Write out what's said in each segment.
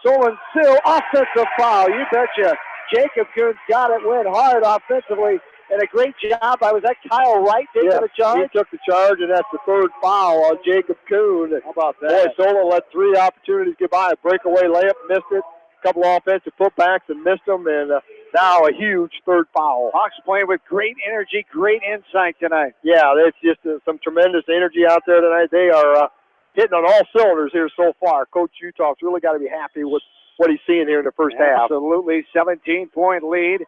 Solon still offensive foul. You betcha. Jacob Coons got it, went hard offensively, and a great job. Was that Kyle Wright taking the charge? He took the charge, and that's the third foul on Jacob Coons. How about that? Boy, Solon let 3 opportunities get by. A breakaway layup, missed it. A couple offensive putbacks and missed them, and now a huge third foul. Hawks playing with great energy, great insight tonight. Yeah, it's just some tremendous energy out there tonight. They are hitting on all cylinders here so far. Coach Utah's really got to be happy with what he's seeing here in the first half. Absolutely, 17-point lead.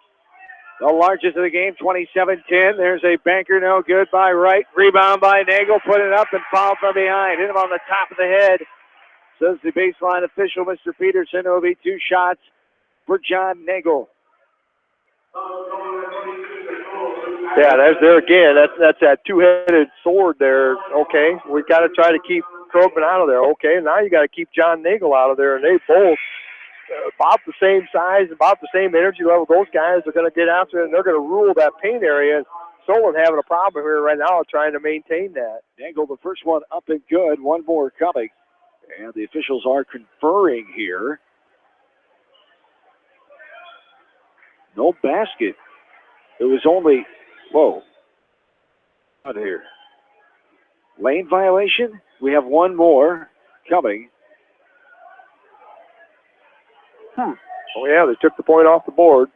The largest of the game, 27-10. There's a banker, no good by Wright. Rebound by Nagel, put it up and fouled from behind. Hit him on the top of the head. Says the baseline official, Mr. Peterson. It'll be 2 shots for John Nagel. Yeah, there again. That's that two-headed sword there. Okay, we got to try to keep Krogman out of there. Okay, now you got to keep John Nagel out of there, and they both about the same size, about the same energy level. Those guys are going to get after it, and they're going to rule that paint area. Solon having a problem here right now trying to maintain that. Nagel, the first one up and good. One more coming. And the officials are conferring here. No basket. It was only, whoa. Out here. Lane violation. We have one more coming. Oh, yeah, they took the point off the board.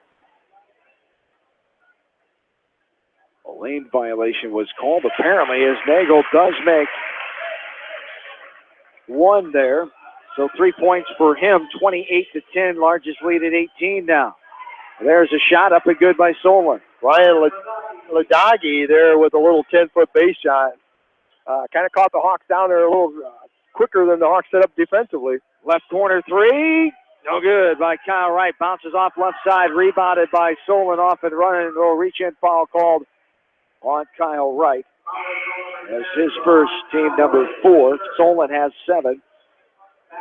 A lane violation was called apparently as Nagel does make one there. So 3 points for him, 28-10, largest lead at 18 now. There's a shot up and good by Solon. Ryan Ladagi there with a little 10-foot base shot. Kind of caught the Hawks down there a little quicker than the Hawks set up defensively. Left corner 3. No good by Kyle Wright. Bounces off left side. Rebounded by Solon off and running. A little reach-in foul called on Kyle Wright. That's his first, team number 4. Solon has 7.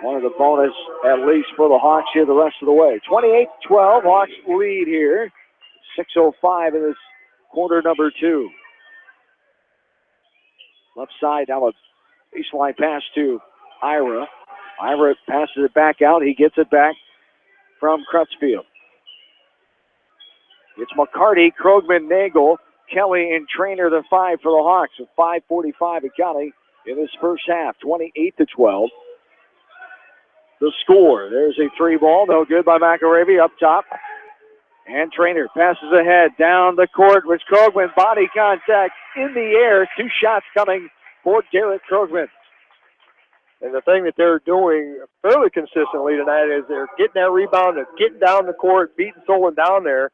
One of the bonus at least for the Hawks here the rest of the way. 28-12, Hawks lead here. 6:05 in this quarter number 2. Left side, now a baseline pass to Ira. Ira passes it back out. He gets it back from Crutchfield. It's McCarty, Krogman, Nagel, Kelly, and Trainer, the 5 for the Hawks with 5:45 accounting in this first half. 28-12. The score. There's a 3 ball. No good by McElravy up top. And Trainer passes ahead down the court with Krogman. Body contact in the air. 2 shots coming for Derek Krogman. And the thing that they're doing fairly consistently tonight is they're getting that rebound and getting down the court, beating Solon down there,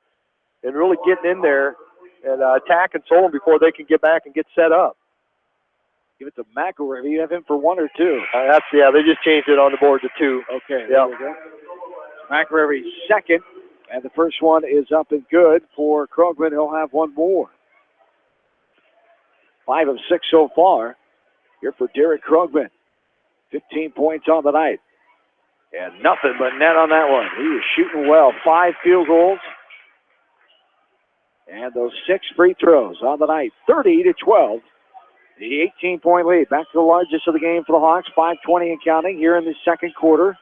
and really getting in there and attacking Solon before they can get back and get set up. Give it to McElravy. You have him for 1 or 2. They just changed it on the board to 2. Okay, there we go. McElravy second, and the first one is up and good for Krogman. He'll have 1 more. 5 of 6 so far here for Derek Krogman. 15 points on the night. And nothing but net on that one. He is shooting well. 5 field goals. And those 6 free throws on the night. 30-12. The 18-point lead. Back to the largest of the game for the Hawks. 5:20 and counting here in the second quarter.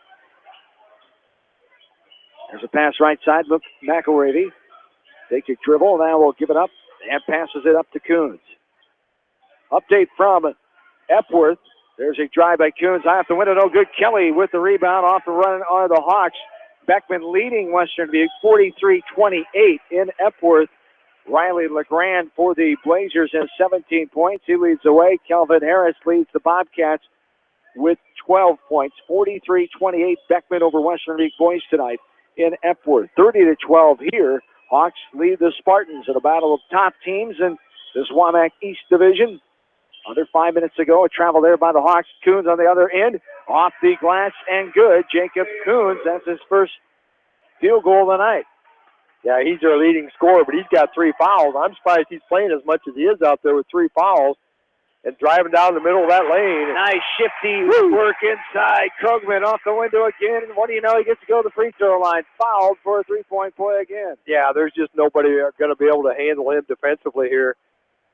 There's a pass right side. Look, McElravy. Takes a dribble. Now we'll give it up. And passes it up to Coons. Update from Epworth. There's a drive by Coons. High off the window, no good. Kelly with the rebound. Off the run are the Hawks. Beckman leading Western Dubuque 43-28 in Epworth. Riley LeGrand for the Blazers has 17 points. He leads the way. Kelvin Harris leads the Bobcats with 12 points. 43-28 Beckman over Western Dubuque boys tonight in Epworth. 30-12 here. Hawks lead the Spartans in a battle of top teams in this WAMAC East Division. Under 5 minutes ago, a travel there by the Hawks. Coons on the other end. Off the glass and good. Jacob Coons, that's his first field goal of the night. Yeah, he's their leading scorer, but he's got 3 fouls. I'm surprised he's playing as much as he is out there with 3 fouls and driving down the middle of that lane. Nice shifty work inside. Krogman off the window again. And what do you know? He gets to go to the free throw line. Fouled for a 3-point play again. Yeah, there's just nobody going to be able to handle him defensively here.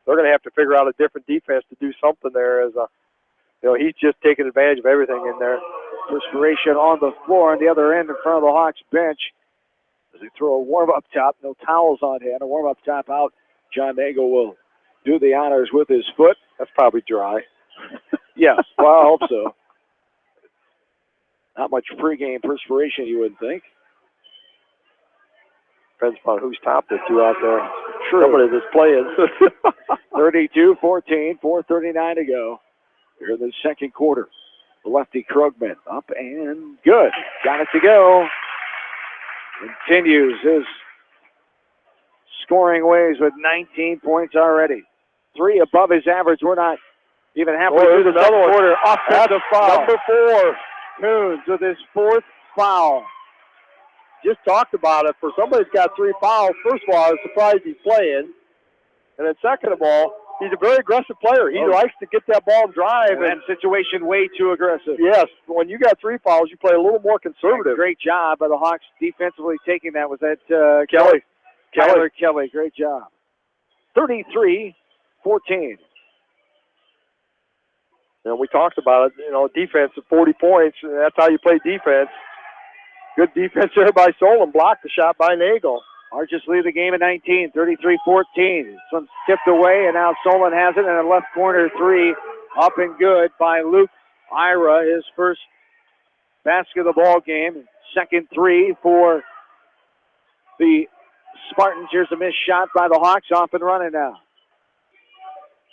They're going to have to figure out a different defense to do something there. As he's just taking advantage of everything in there. Perspiration on the floor on the other end in front of the Hawks bench. As they throw a warm-up top, no towels on hand, a warm-up top out. John Nagel will do the honors with his foot. That's probably dry. Yeah, well, I hope so. Not much pregame perspiration, you wouldn't think. Depends upon whose top they threw out there. True. Somebody that's playing. 32-14, 4:39 to go here in the second quarter. The lefty Krugman up and good. Got it to go. Continues his scoring ways with 19 points already. 3 above his average. We're not even halfway through the second quarter. Offensive foul. Number 4. Coons with his 4th foul. Just talked about it. For somebody that's got 3 fouls, first of all, I was surprised he's playing. And then second of all, he's a very aggressive player. He likes to get that ball and drive. And that situation way too aggressive. Yes, when you got 3 fouls, you play a little more conservative. Great job by the Hawks defensively taking that. Was that Kelly? Tyler Kelly. Great job. 33-14. And we talked about it, defense of 40 points, and that's how you play defense. Good defense there by Solon. Blocked the shot by Nagel. Arches lead the game at 19, 33-14. This one's tipped away, and now Solon has it, and a left corner 3 up and good by Luke Ira, his first basket of the ball game. Second 3 for the Spartans. Here's a missed shot by the Hawks, off and running now.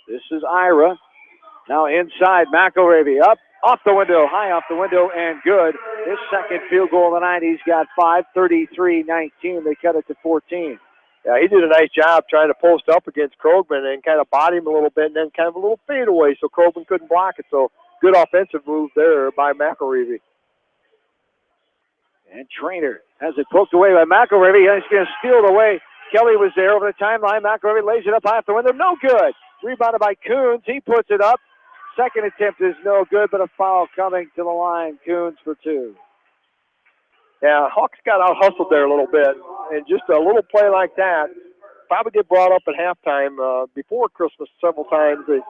This is Ira. Now inside, McElravy up, off the window, high off the window, and good. His second field goal of the night. He's got 5, 33-19. They cut it to 14. Yeah, he did a nice job trying to post up against Krogman and kind of body him a little bit and then kind of a little fadeaway so Krogman couldn't block it. So good offensive move there by McElravy. And Trainer has it poked away by McElravy. He's going to steal it away. Kelly was there over the timeline. McElravy lays it up high off the window. No good. Rebounded by Coons. He puts it up. Second attempt is no good, but a foul coming to the line. Coons for 2. Yeah, Hawks got out-hustled there a little bit. And just a little play like that, probably get brought up at halftime. Before Christmas several times, they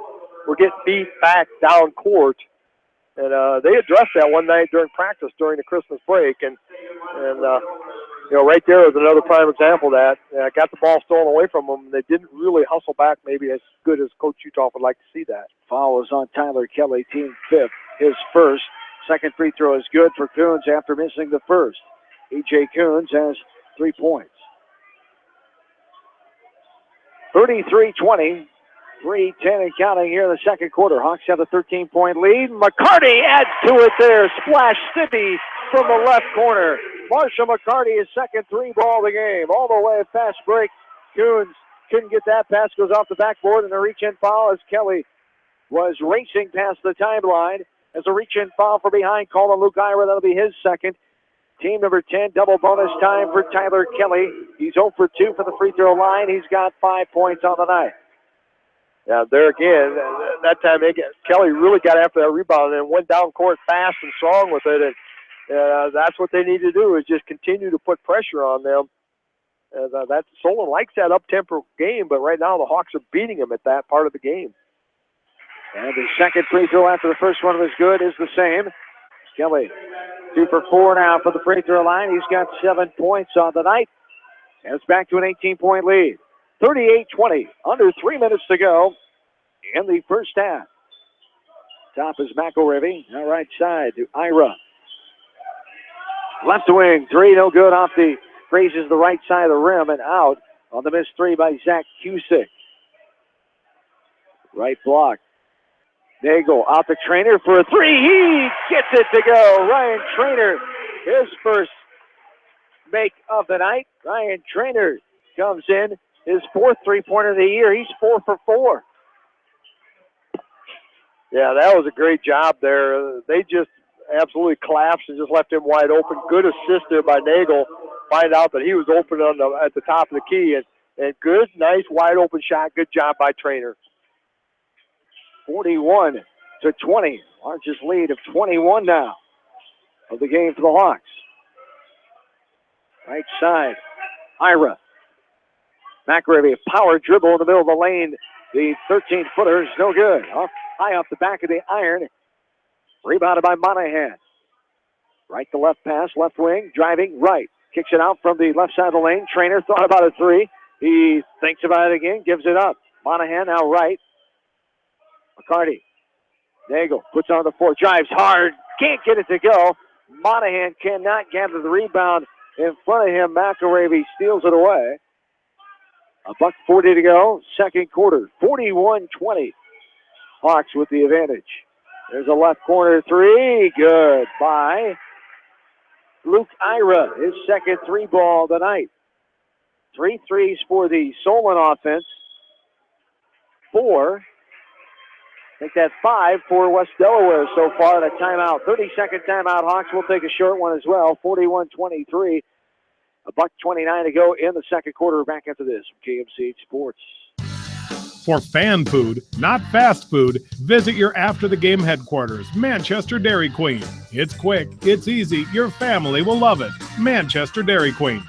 were getting beat back down court. And they addressed that one night during practice during the Christmas break. And right there was another prime example of that. Got the ball stolen away from them. They didn't really hustle back maybe as good as Coach Uthoff would like to see that. Foul is on Tyler Kelly, team 5th, his first. Second free throw is good for Coons after missing the first. E.J. Coons has 3 points. 33-20, 3:10 and counting here in the second quarter. Hawks have a 13-point lead. McCarty adds to it there. Splash City from the left corner. Marshall McCarty, his second 3 ball of the game. All the way, fast break. Coons couldn't get that pass, goes off the backboard, and a reach-in foul as Kelly was racing past the timeline. As a reach-in foul for behind call on Luke Ira. That'll be his second. Team number 10, double bonus time for Tyler Kelly. He's 0 for 2 for the free throw line. He's got 5 points on the night. Yeah, there again, that time Kelly really got after that rebound and went down court fast and strong with it. And that's what they need to do is just continue to put pressure on them. That Solon likes that up-tempo game, but right now the Hawks are beating them at that part of the game. And the second free throw after the first one was good is the same. Kelly, 2 for 4 now for the free throw line. He's got 7 points on the night. And it's back to an 18-point lead. 38-20, under 3 minutes to go in the first half. Top is McElravy. Now right side to Ira. Left wing, 3, no good off the, grazes the right side of the rim and out on the missed 3 by Zach Cusick. Right block. Nagel out the Trainer for a 3. He gets it to go. Ryan Trainer, his first make of the night. Ryan Trainer comes in, his 4th 3-pointer of the year. He's 4 for 4. Yeah, that was a great job there. They just absolutely collapsed and just left him wide open. Good assist there by Nagel. Find out that he was open at the top of the key. And good, nice, wide open shot. Good job by Trainer. 41-20. Largest lead of 21 now of the game for the Hawks. Right side, Ira. McElravy, power dribble in the middle of the lane. The 13-footer is no good. High off the back of the iron. Rebounded by Monahan. Right to left pass, left wing, driving right. Kicks it out from the left side of the lane. Trainer thought about a three. He thinks about it again, gives it up. Monahan now right. McCarty. Nagel puts on the floor, drives hard, can't get it to go. Monahan cannot gather the rebound in front of him. McElravy steals it away. $1:40 to go, second quarter, 41-20. Hawks with the advantage. There's a left corner three, good by Luke Ira, his second three ball of the night. 3 threes for the Solon offense. 4. I think that's 5 for West Delaware so far. That timeout, 30-second timeout. Hawks will take a short one as well. 41-23. $1:29 to go in the second quarter. Back after this from KMCH Sports. For fan food, not fast food, visit your after-the-game headquarters, Manchester Dairy Queen. It's quick, it's easy, your family will love it. Manchester Dairy Queen.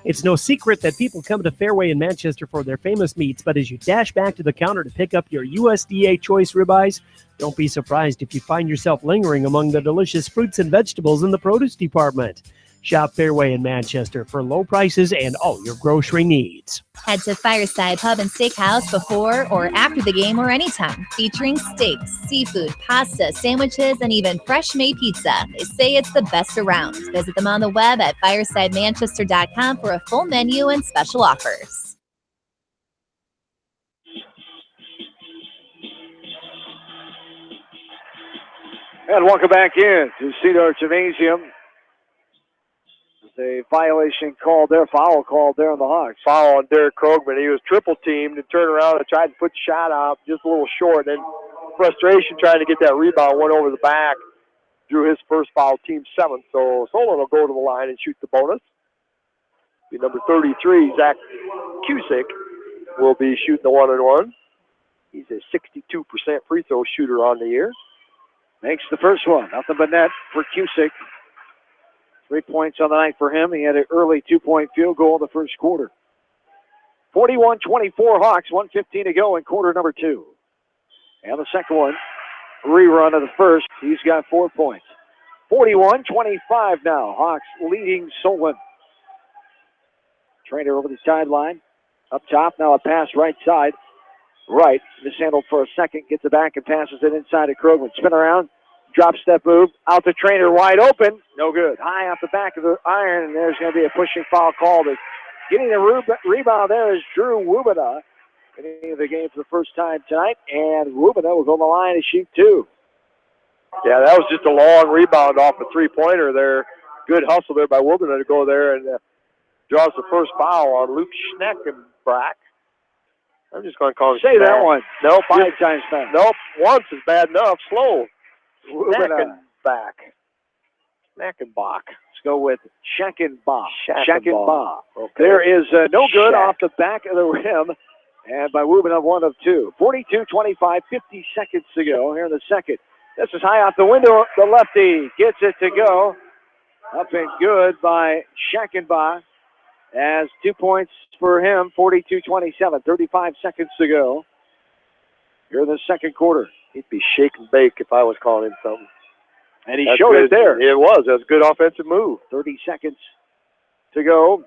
It's no secret that people come to Fairway in Manchester for their famous meats, but as you dash back to the counter to pick up your USDA choice ribeyes, don't be surprised if you find yourself lingering among the delicious fruits and vegetables in the produce department. Shop Fairway in Manchester for low prices and all your grocery needs. Head to Fireside Pub and Steakhouse before or after the game or anytime, featuring steaks, seafood, pasta, sandwiches, and even fresh-made pizza. They say it's the best around. Visit them on the web at firesidemanchester.com for a full menu and special offers. And welcome back in to Cedar Gymnasium. A violation called there, foul called there on the Hawks. Foul on Derek Krogman. He was triple teamed and turned around and tried to put the shot out just a little short. Then frustration trying to get that rebound, went over the back, drew his first foul, team 7th. So Solon will go to the line and shoot the bonus. The number 33, Zach Cusick, will be shooting the 1-and-1. He's a 62% free throw shooter on the year. Makes the first one. Nothing but net for Cusick. 3 points on the night for him. He had an early 2-point field goal in the first quarter. 41-24 Hawks, 1:15 to go in quarter number 2. And the second one, rerun of the first. He's got 4 points. 41-25 now. Hawks leading Solon. Trainer over the sideline. Up top, now a pass right side. Right, mishandled for a second, gets it back and passes it inside to Krogman. Spin around. Drop step move, out the Trainer wide open, no good. High off the back of the iron, and there's going to be a pushing foul called. Getting the rebound there is Drew Wubada, getting the game for the first time tonight, and Wubada will go on the line to shoot 2. Yeah, that was just a long rebound off a three-pointer there. Good hustle there by Wubada to go there and draws the first foul on Luke Schneckenbach. I'm just going to call him. Say that one. Nope. 5 times fast. Nope. Once is bad enough. Slow. Schneckenbach. Let's go with Schneckenbach. Okay. There is no good off the back of the rim. And by Wubin, 1 of 2. 42-25, 50 seconds to go here in the second. This is high off the window. The lefty gets it to go. Up and good by Schneckenbach. As 2 points for him, 42-27, 35 seconds to go. Here in the second quarter. He'd be shake and bake if I was calling him something. And he showed it there. It was. That was a good offensive move. 30 seconds to go.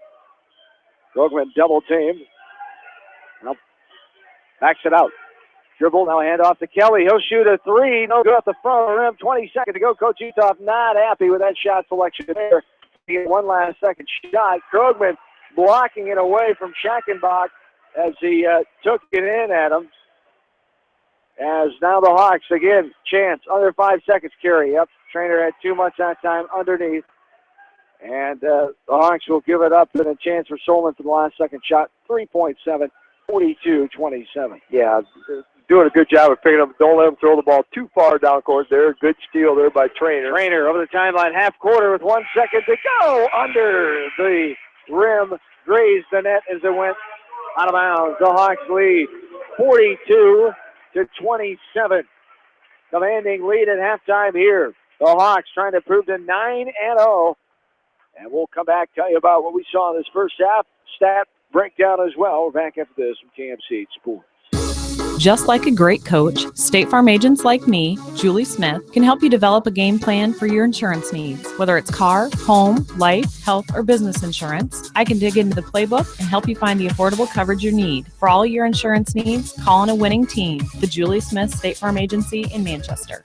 Krogman double teamed. Now backs it out. Dribble, now hand off to Kelly. He'll shoot a 3. No good at the front of the rim. 20 seconds to go. Coach Uthoff not happy with that shot selection there. He had 1 last second shot. Krogman blocking it away from Schneckenbach as he took it in at him. As now the Hawks, again, chance, under 5 seconds carry. Yep, Trainer had too much that time underneath. And the Hawks will give it up and a chance for Solon for the last second shot. 3.7, 42-27. Yeah, doing a good job of picking up. Don't let him throw the ball too far down court there. Good steal there by Trainer. Trainer over the timeline, half quarter with 1 second to go. Under the rim, grazed the net as it went out of bounds. The Hawks lead 42-27. Commanding lead at halftime here. The Hawks trying to prove to 9-0. And we'll come back, tell you about what we saw in this first half. Stat breakdown as well. We're back after this from KMC Sports. Just like a great coach, State Farm agents like me, Julie Smith, can help you develop a game plan for your insurance needs. Whether it's car, home, life, health, or business insurance, I can dig into the playbook and help you find the affordable coverage you need. For all your insurance needs, call on a winning team. The Julie Smith State Farm Agency in Manchester.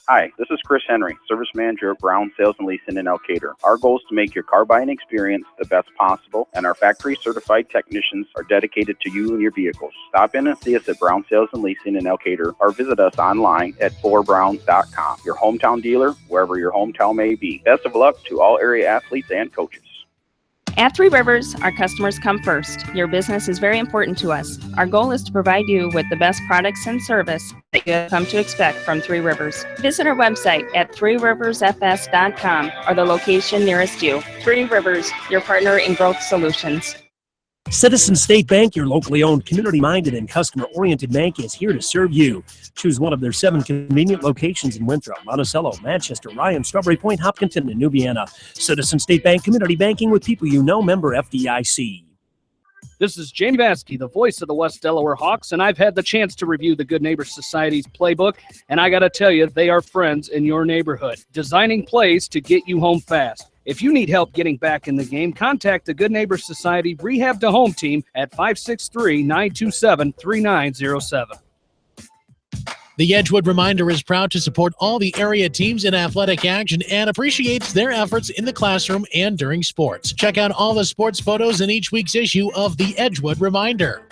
Hi, this is Chris Henry, Service Manager at Brown Sales and Leasing in Elkader. Our goal is to make your car buying experience the best possible, and our factory certified technicians are dedicated to you and your vehicles. Stop in and see us at Brown Sales and Leasing in Elkader, or visit us online at forbrowns.com. Your hometown dealer, wherever your hometown may be. Best of luck to all area athletes and coaches. At Three Rivers, our customers come first. Your business is very important to us. Our goal is to provide you with the best products and service that you have come to expect from Three Rivers. Visit our website at threeriversfs.com or the location nearest you. Three Rivers, your partner in growth solutions. Citizen State Bank, your locally owned, community-minded, and customer-oriented bank, is here to serve you. Choose one of their 7 convenient locations in Winthrop, Monticello, Manchester, Ryan, Strawberry Point, Hopkinton, and New Vienna. Citizen State Bank, community banking with people you know, member FDIC. This is Jamie Vaskey, the voice of the West Delaware Hawks, and I've had the chance to review the Good Neighbor Society's playbook, and I got to tell you, they are friends in your neighborhood, designing plays to get you home fast. If you need help getting back in the game, contact the Good Neighbor Society Rehab to Home team at 563-927-3907. The Edgewood Reminder is proud to support all the area teams in athletic action and appreciates their efforts in the classroom and during sports. Check out all the sports photos in each week's issue of the Edgewood Reminder.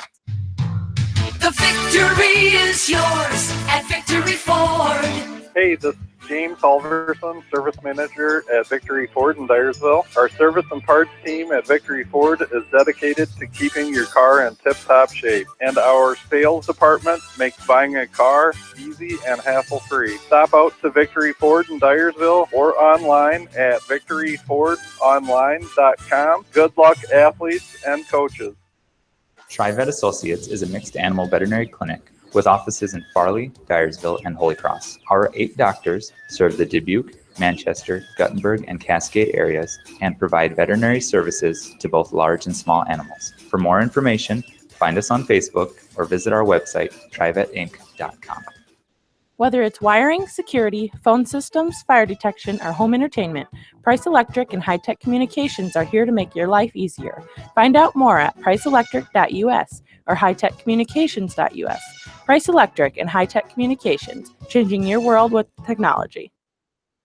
The victory is yours at Victory Ford. Hey, this is James Halverson, Service Manager at Victory Ford in Dyersville. Our service and parts team at Victory Ford is dedicated to keeping your car in tip-top shape. And our sales department makes buying a car easy and hassle-free. Stop out to Victory Ford in Dyersville or online at victoryfordonline.com. Good luck, athletes and coaches. TriVet Associates is a mixed animal veterinary clinic with offices in Farley, Dyersville, and Holy Cross. Our 8 doctors serve the Dubuque, Manchester, Guttenberg, and Cascade areas and provide veterinary services to both large and small animals. For more information, find us on Facebook or visit our website, trivetinc.com. Whether it's wiring, security, phone systems, fire detection, or home entertainment, Price Electric and High Tech Communications are here to make your life easier. Find out more at priceelectric.us or hightechcommunications.us. Price Electric and High Tech Communications, changing your world with technology.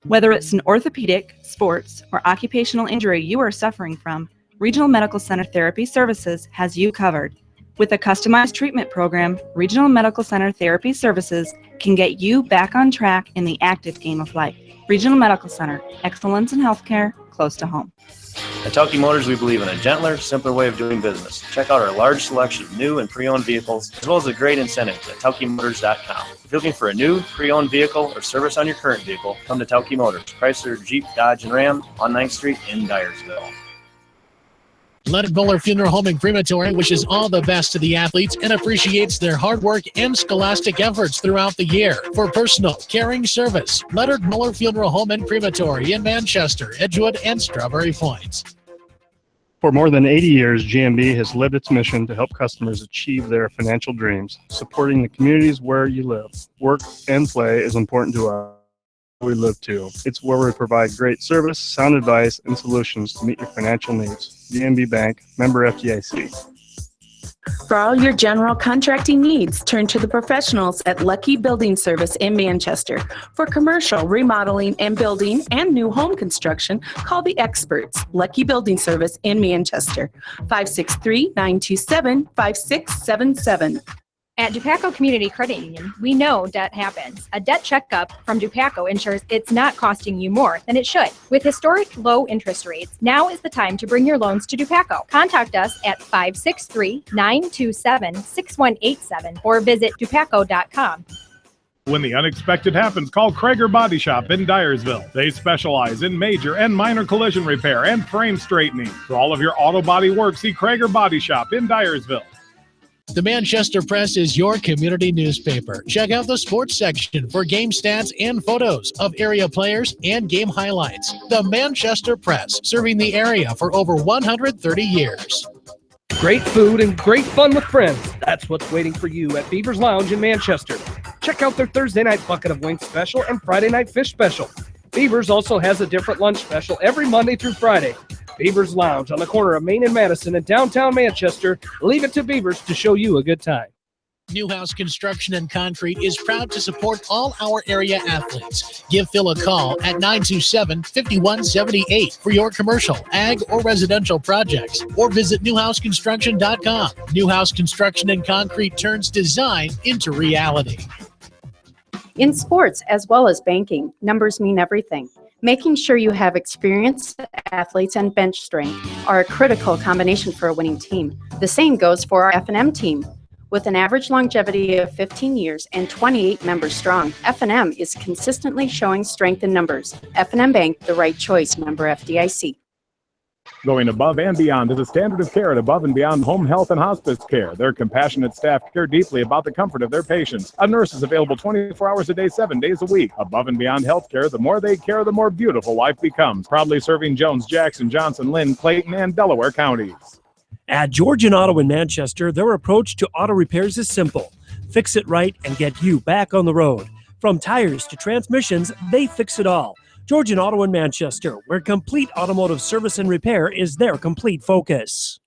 Whether it's an orthopedic, sports, or occupational injury you are suffering from, Regional Medical Center Therapy Services has you covered. With a customized treatment program, Regional Medical Center Therapy Services can get you back on track in the active game of life. Regional Medical Center, excellence in healthcare, close to home. At Tauke Motors, we believe in a gentler, simpler way of doing business. Check out our large selection of new and pre-owned vehicles, as well as the great incentives at TaukeMotors.com. If you're looking for a new, pre-owned vehicle or service on your current vehicle, come to Tauke Motors, Chrysler, Jeep, Dodge, and Ram on 9th Street in Dyersville. Leonard Muller Funeral Home and Crematory wishes all the best to the athletes and appreciates their hard work and scholastic efforts throughout the year. For personal, caring service, Leonard Muller Funeral Home and Crematory in Manchester, Edgewood, and Strawberry Point. For more than 80 years, GMB has lived its mission to help customers achieve their financial dreams. Supporting the communities where you live, work, and play is important to us. We live too. It's where we provide great service, sound advice, and solutions to meet your financial needs. GMB Bank, member FDIC. For all your general contracting needs, turn to the professionals at Lucky Building Service in Manchester. For commercial, remodeling, and building and new home construction, call the experts. Lucky Building Service in Manchester, 563-927-5677. At Dupaco Community Credit Union, we know debt happens. A debt checkup from Dupaco ensures it's not costing you more than it should. With historic low interest rates, now is the time to bring your loans to Dupaco. Contact us at 563-927-6187 or visit dupaco.com. When the unexpected happens, call Krager Body Shop in Dyersville. They specialize in major and minor collision repair and frame straightening. For all of your auto body work, see Krager Body Shop in Dyersville. The Manchester Press is your community newspaper. Check out the sports section for game stats and photos of area players and game highlights. The Manchester Press, serving the area for over 130 years. Great food and great fun with friends. That's what's waiting for you at Beaver's Lounge in Manchester. Check out their Thursday night bucket of wings special and Friday night fish special. Beaver's also has a different lunch special every Monday through Friday. Beaver's Lounge on the corner of Main and Madison in downtown Manchester. Leave it to Beaver's to show you a good time. Newhouse Construction and Concrete is proud to support all our area athletes. Give Phil a call at 927-5178 for your commercial, ag, or residential projects, or visit newhouseconstruction.com. Newhouse Construction and Concrete turns design into reality. In sports, as well as banking, numbers mean everything. Making sure you have experienced athletes and bench strength are a critical combination for a winning team. The same goes for our F&M team. With an average longevity of 15 years and 28 members strong, F&M is consistently showing strength in numbers. F&M Bank, the right choice, member FDIC. Going above and beyond is a standard of care at Above and Beyond Home Health and Hospice Care. Their compassionate staff care deeply about the comfort of their patients. A nurse is available 24 hours a day, 7 days a week. Above and Beyond Healthcare, the more they care, the more beautiful life becomes. Proudly serving Jones, Jackson, Johnson, Lynn, Clayton, and Delaware counties. At Georgian Auto in Manchester, their approach to auto repairs is simple. Fix it right and get you back on the road. From tires to transmissions, they fix it all. Georgian Auto in Manchester, where complete automotive service and repair is their complete focus.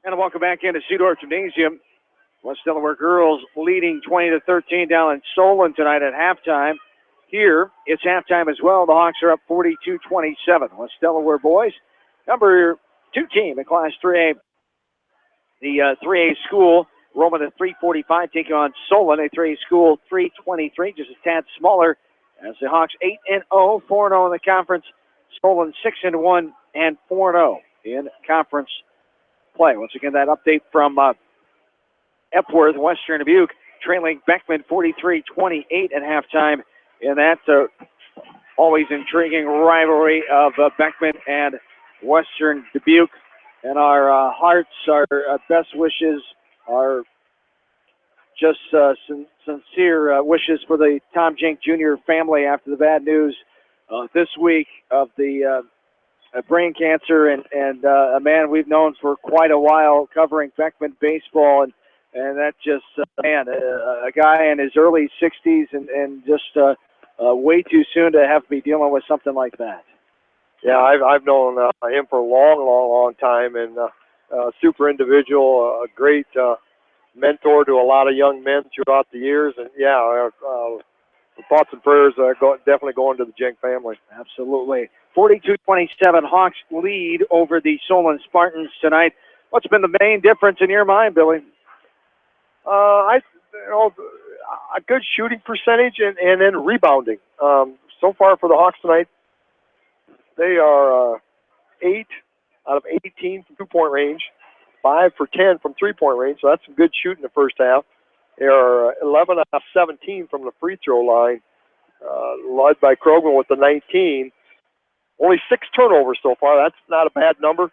And welcome back into Seedorf Gymnasium. West Delaware girls leading 20-13 down in Solon tonight at halftime. Here, it's halftime as well. The Hawks are up 42-27. West Delaware boys, number 2 team in Class 3A. The 3A school, Roman at 345, taking on Solon, a 3A school 323, just a tad smaller. As the Hawks 8-0, 4-0 in the conference. Solon 6-1 and 4-0 in conference play. Once again, that update from Epworth, Western Dubuque, trailing Beckman 43-28 at halftime in that always intriguing rivalry of Beckman and Western Dubuque. And our hearts, our best wishes, our just sincere wishes for the Tom Jink Jr. family after the bad news this week of the brain cancer and a man we've known for quite a while covering Beckman baseball. And that just, man, a guy in his early 60s and just way too soon to have to be dealing with something like that. Yeah, I've known him for a long time, and super individual, a great mentor to a lot of young men throughout the years. And, yeah, thoughts and prayers definitely going to the Jink family. Absolutely. 42-27, Hawks lead over the Solon Spartans tonight. What's been the main difference in your mind, Billy? A good shooting percentage and then rebounding. So far for the Hawks tonight, they are 8 out of 18 from 2-point range, 5 for 10 from 3-point range, so that's some good shooting in the first half. They are 11 out of 17 from the free throw line, led by Krogman with the 19. Only 6 turnovers so far. That's not a bad number.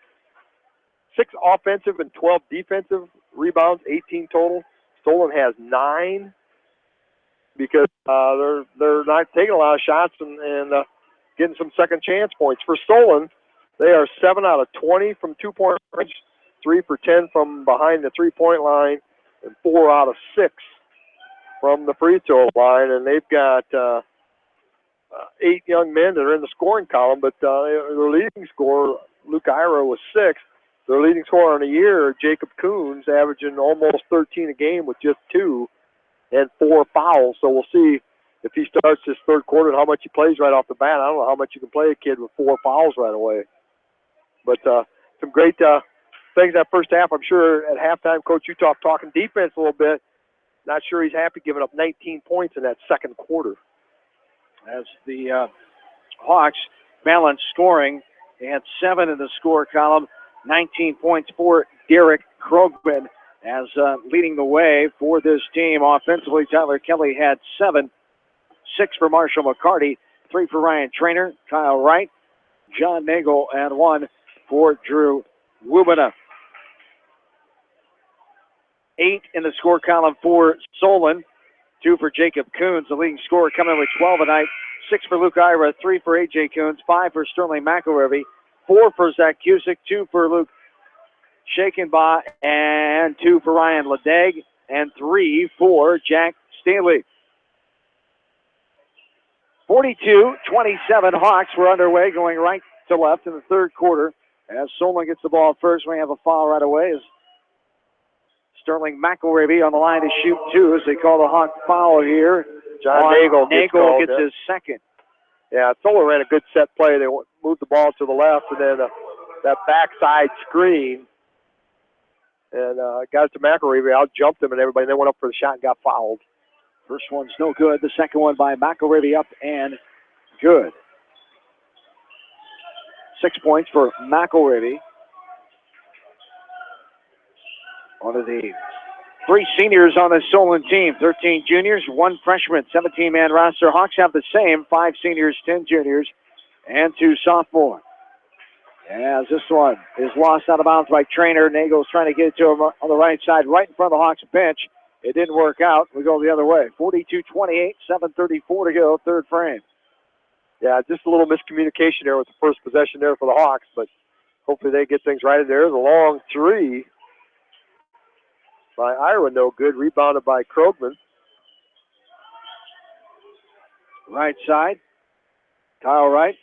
6 offensive and 12 defensive rebounds, 18 total. Solon has 9 because they're not taking a lot of shots and getting some second chance points. For Solon, they are 7 out of 20 from 2-point range, 3 for 10 from behind the 3-point line, and 4 out of 6 from the free throw line. And they've got 8 young men that are in the scoring column, but their leading scorer, Luke Ira, was 6. Their leading scorer on the year, Jacob Coons, averaging almost 13 a game with just 2 and 4 fouls. So we'll see if he starts this third quarter and how much he plays right off the bat. I don't know how much you can play a kid with 4 fouls right away. But some great things that first half. I'm sure at halftime, Coach Utah talking defense a little bit. Not sure he's happy giving up 19 points in that second quarter. As the Hawks balance scoring, they had 7 in the score column. 19 points for Derek Krogman as leading the way for this team. Offensively, Tyler Kelly had 7, 6 for Marshall McCarty, 3 for Ryan Trainer, Kyle Wright, John Nagel, and 1 for Drew Wubina. 8 in the score column for Solon, 2 for Jacob Coons. The leading scorer coming with 12 tonight. 6 for Luke Ira, 3 for A.J. Coons, 5 for Sterling McElravy, 4 for Zach Cusick, 2 for Luke Shakenbaugh, and 2 for Ryan Ledag, and 3 for Jack Staley. 42-27 Hawks were underway, going right to left in the third quarter. As Solon gets the ball first, we have a foul right away as Sterling McElravy on the line to shoot 2 as they call the Hawk foul here. John Nagel gets his second. Yeah, Solon ran a good set play. They moved the ball to the left, and then that backside screen, and got it to McElravy. Out-jumped him and everybody, and then went up for the shot and got fouled. First one's no good. The second one by McElravy up and good. 6 points for McElravy. One of the 3 seniors on the Solon team, 13 juniors, 1 freshman, 17-man roster. Hawks have the same, 5 seniors, 10 juniors, and 2 sophomores. As this one is lost out of bounds by Trainer. Nagel's trying to get it to him on the right side, right in front of the Hawks bench. It didn't work out. We go the other way. 42-28, 7:34 to go, third frame. Yeah, just a little miscommunication there with the first possession there for the Hawks, but hopefully they get things right. There's a long 3 by Ira, no good. Rebounded by Krogman. Right side. Kyle Wright.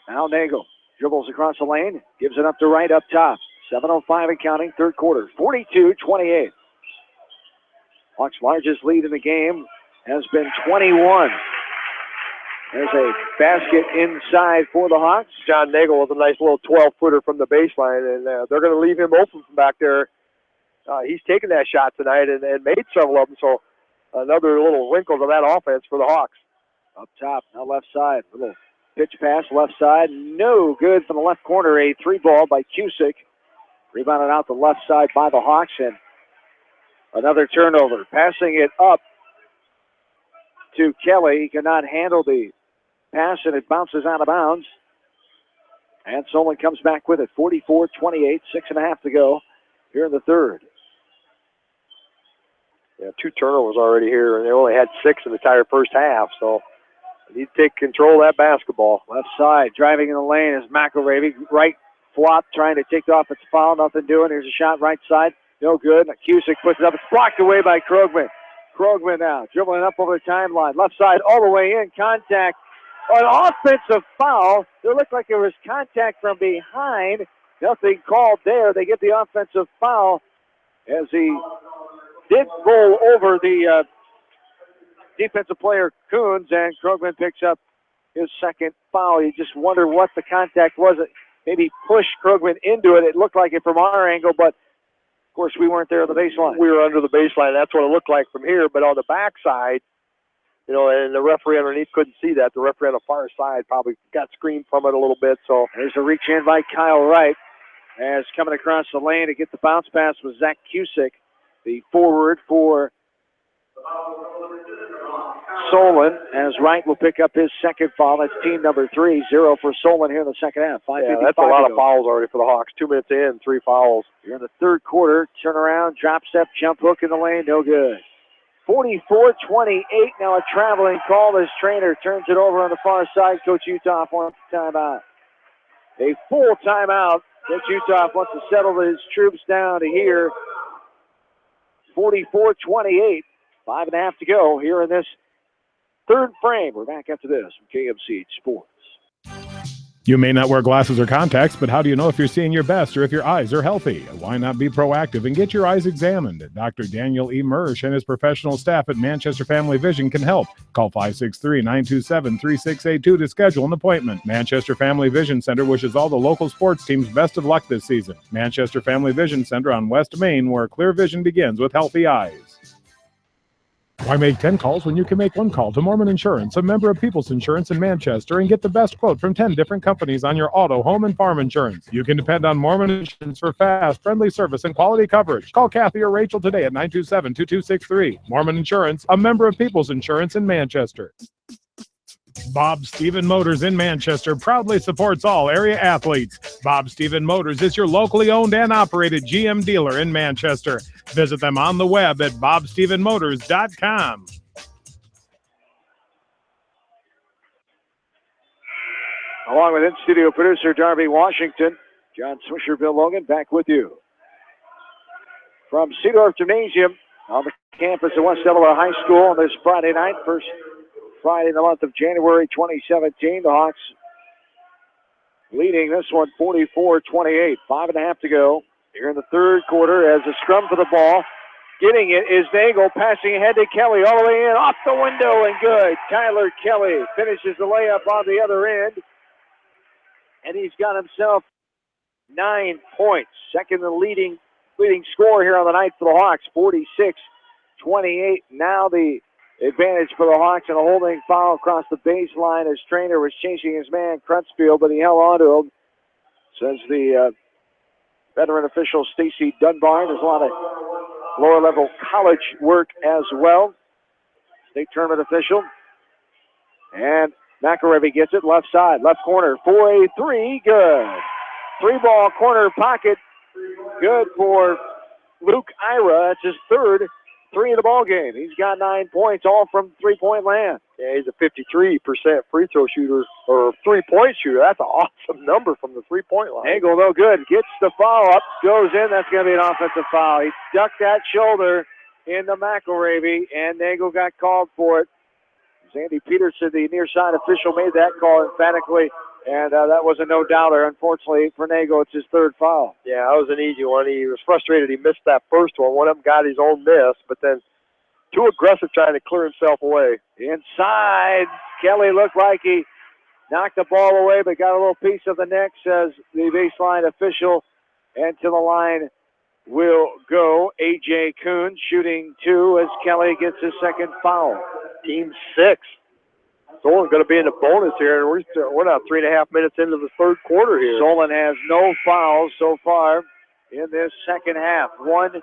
Now Nagel dribbles across the lane, gives it up to Wright up top. 7:05 and counting, third quarter. 42-28. Hawks' largest lead in the game has been 21. There's a basket inside for the Hawks. John Nagel with a nice little 12-footer from the baseline, and they're going to leave him open from back there. He's taken that shot tonight and made several of them, so another little wrinkle to that offense for the Hawks. Up top, now left side. A little pitch pass, left side. No good from the left corner. A 3-ball by Cusick. Rebounded out the left side by the Hawks, and another turnover. Passing it up to Kelly. He cannot handle the pass, and it bounces out of bounds. And Solon comes back with it. 44-28, 6.5 to go here in the third. Yeah, 2 turnovers already here, and they only had 6 in the entire first half, so they need to take control of that basketball. Left side, driving in the lane is McElravy. Right flop, trying to take off its foul. Nothing doing. Here's a shot right side. No good. Cusick puts it up. It's blocked away by Krogman. Krogman now dribbling up over the timeline. Left side all the way in. Contact. An offensive foul. There looked like there was contact from behind. Nothing called there. They get the offensive foul as he did roll over the defensive player Coons, and Krogman picks up his second foul. You just wonder what the contact was. It maybe pushed Krogman into it. It looked like it from our angle, but of course we weren't there on the baseline. We were under the baseline. That's what it looked like from here. But on the backside, you know, and the referee underneath couldn't see that. The referee on the far side probably got screened from it a little bit. So there's a reach in by Kyle Wright as coming across the lane to get the bounce pass was Zach Cusick, the forward for Solon, as Wright will pick up his second foul. That's team number 3, 0 for Solon here in the second half. Yeah, that's a lot of fouls already for the Hawks. 2 minutes in, 3 fouls. Here in the third quarter, turnaround, drop step, jump hook in the lane, no good. 44-28, now a traveling call as Trainer turns it over on the far side. Coach Uthoff wants a timeout. A full timeout. Coach Uthoff wants to settle his troops down to here. 44-28, 5.5 to go here in this third frame. We're back after this from KMC Sports. You may not wear glasses or contacts, but how do you know if you're seeing your best or if your eyes are healthy? Why not be proactive and get your eyes examined? Dr. Daniel E. Mersch and his professional staff at Manchester Family Vision can help. Call 563-927-3682 to schedule an appointment. Manchester Family Vision Center wishes all the local sports teams best of luck this season. Manchester Family Vision Center on West Main, where clear vision begins with healthy eyes. Why make 10 calls when you can make one call to Mormon Insurance, a member of People's Insurance in Manchester, and get the best quote from 10 different companies on your auto, home, and farm insurance? You can depend on Mormon Insurance for fast, friendly service and quality coverage. Call Kathy or Rachel today at 927-2263. Mormon Insurance, a member of People's Insurance in Manchester. Bob Stephen Motors in Manchester proudly supports all area athletes. Bob Stephen Motors is your locally owned and operated GM dealer in Manchester. Visit them on the web at bobstephenmotors.com. Along with in-studio producer Darby Washington, John Swisher, Bill Logan, back with you. From Seedorf Gymnasium on the campus of West Delaware High School on this Friday night, first Friday in the month of January 2017. The Hawks leading this one 44-28. 5.5 to go here in the third quarter as a scrum for the ball. Getting it is Nagel, passing ahead to Kelly all the way in, off the window and good. Tyler Kelly finishes the layup on the other end. And he's got himself 9 points. Second in the leading scorer here on the night for the Hawks, 46-28. Now the advantage for the Hawks, and a holding foul across the baseline as Trainer was chasing his man Crutchfield, but he held on to him. Says the veteran official Stacy Dunbar. There's a lot of lower-level college work as well. State tournament official. And McElravy gets it left side, left corner for a three. Good. Three-ball corner pocket. Good for Luke Ira. That's his third three in the ball game. He's got 9 points, all from three-point land. Yeah, he's a 53% free throw shooter, or three-point shooter. That's an awesome number from the three-point line. Angle, no good. Gets the foul up, goes in. That's going to be an offensive foul. He ducked that shoulder into McElravy, and Nagel got called for it. Andy Peterson, the near side official, made that call emphatically, and that was a no-doubter. Unfortunately for Nagel, it's his third foul. Yeah, that was an easy one. He was frustrated he missed that first one. One of them got his own miss, but then too aggressive trying to clear himself away. Inside, Kelly looked like he knocked the ball away, but got a little piece of the neck, says the baseline official, and to the line will go A.J. Kuhn, shooting two as Kelly gets his second foul. Team 6. Solon going to be in the bonus here, and we're now 3.5 minutes into the third quarter here. Solon has no fouls so far in this second half. One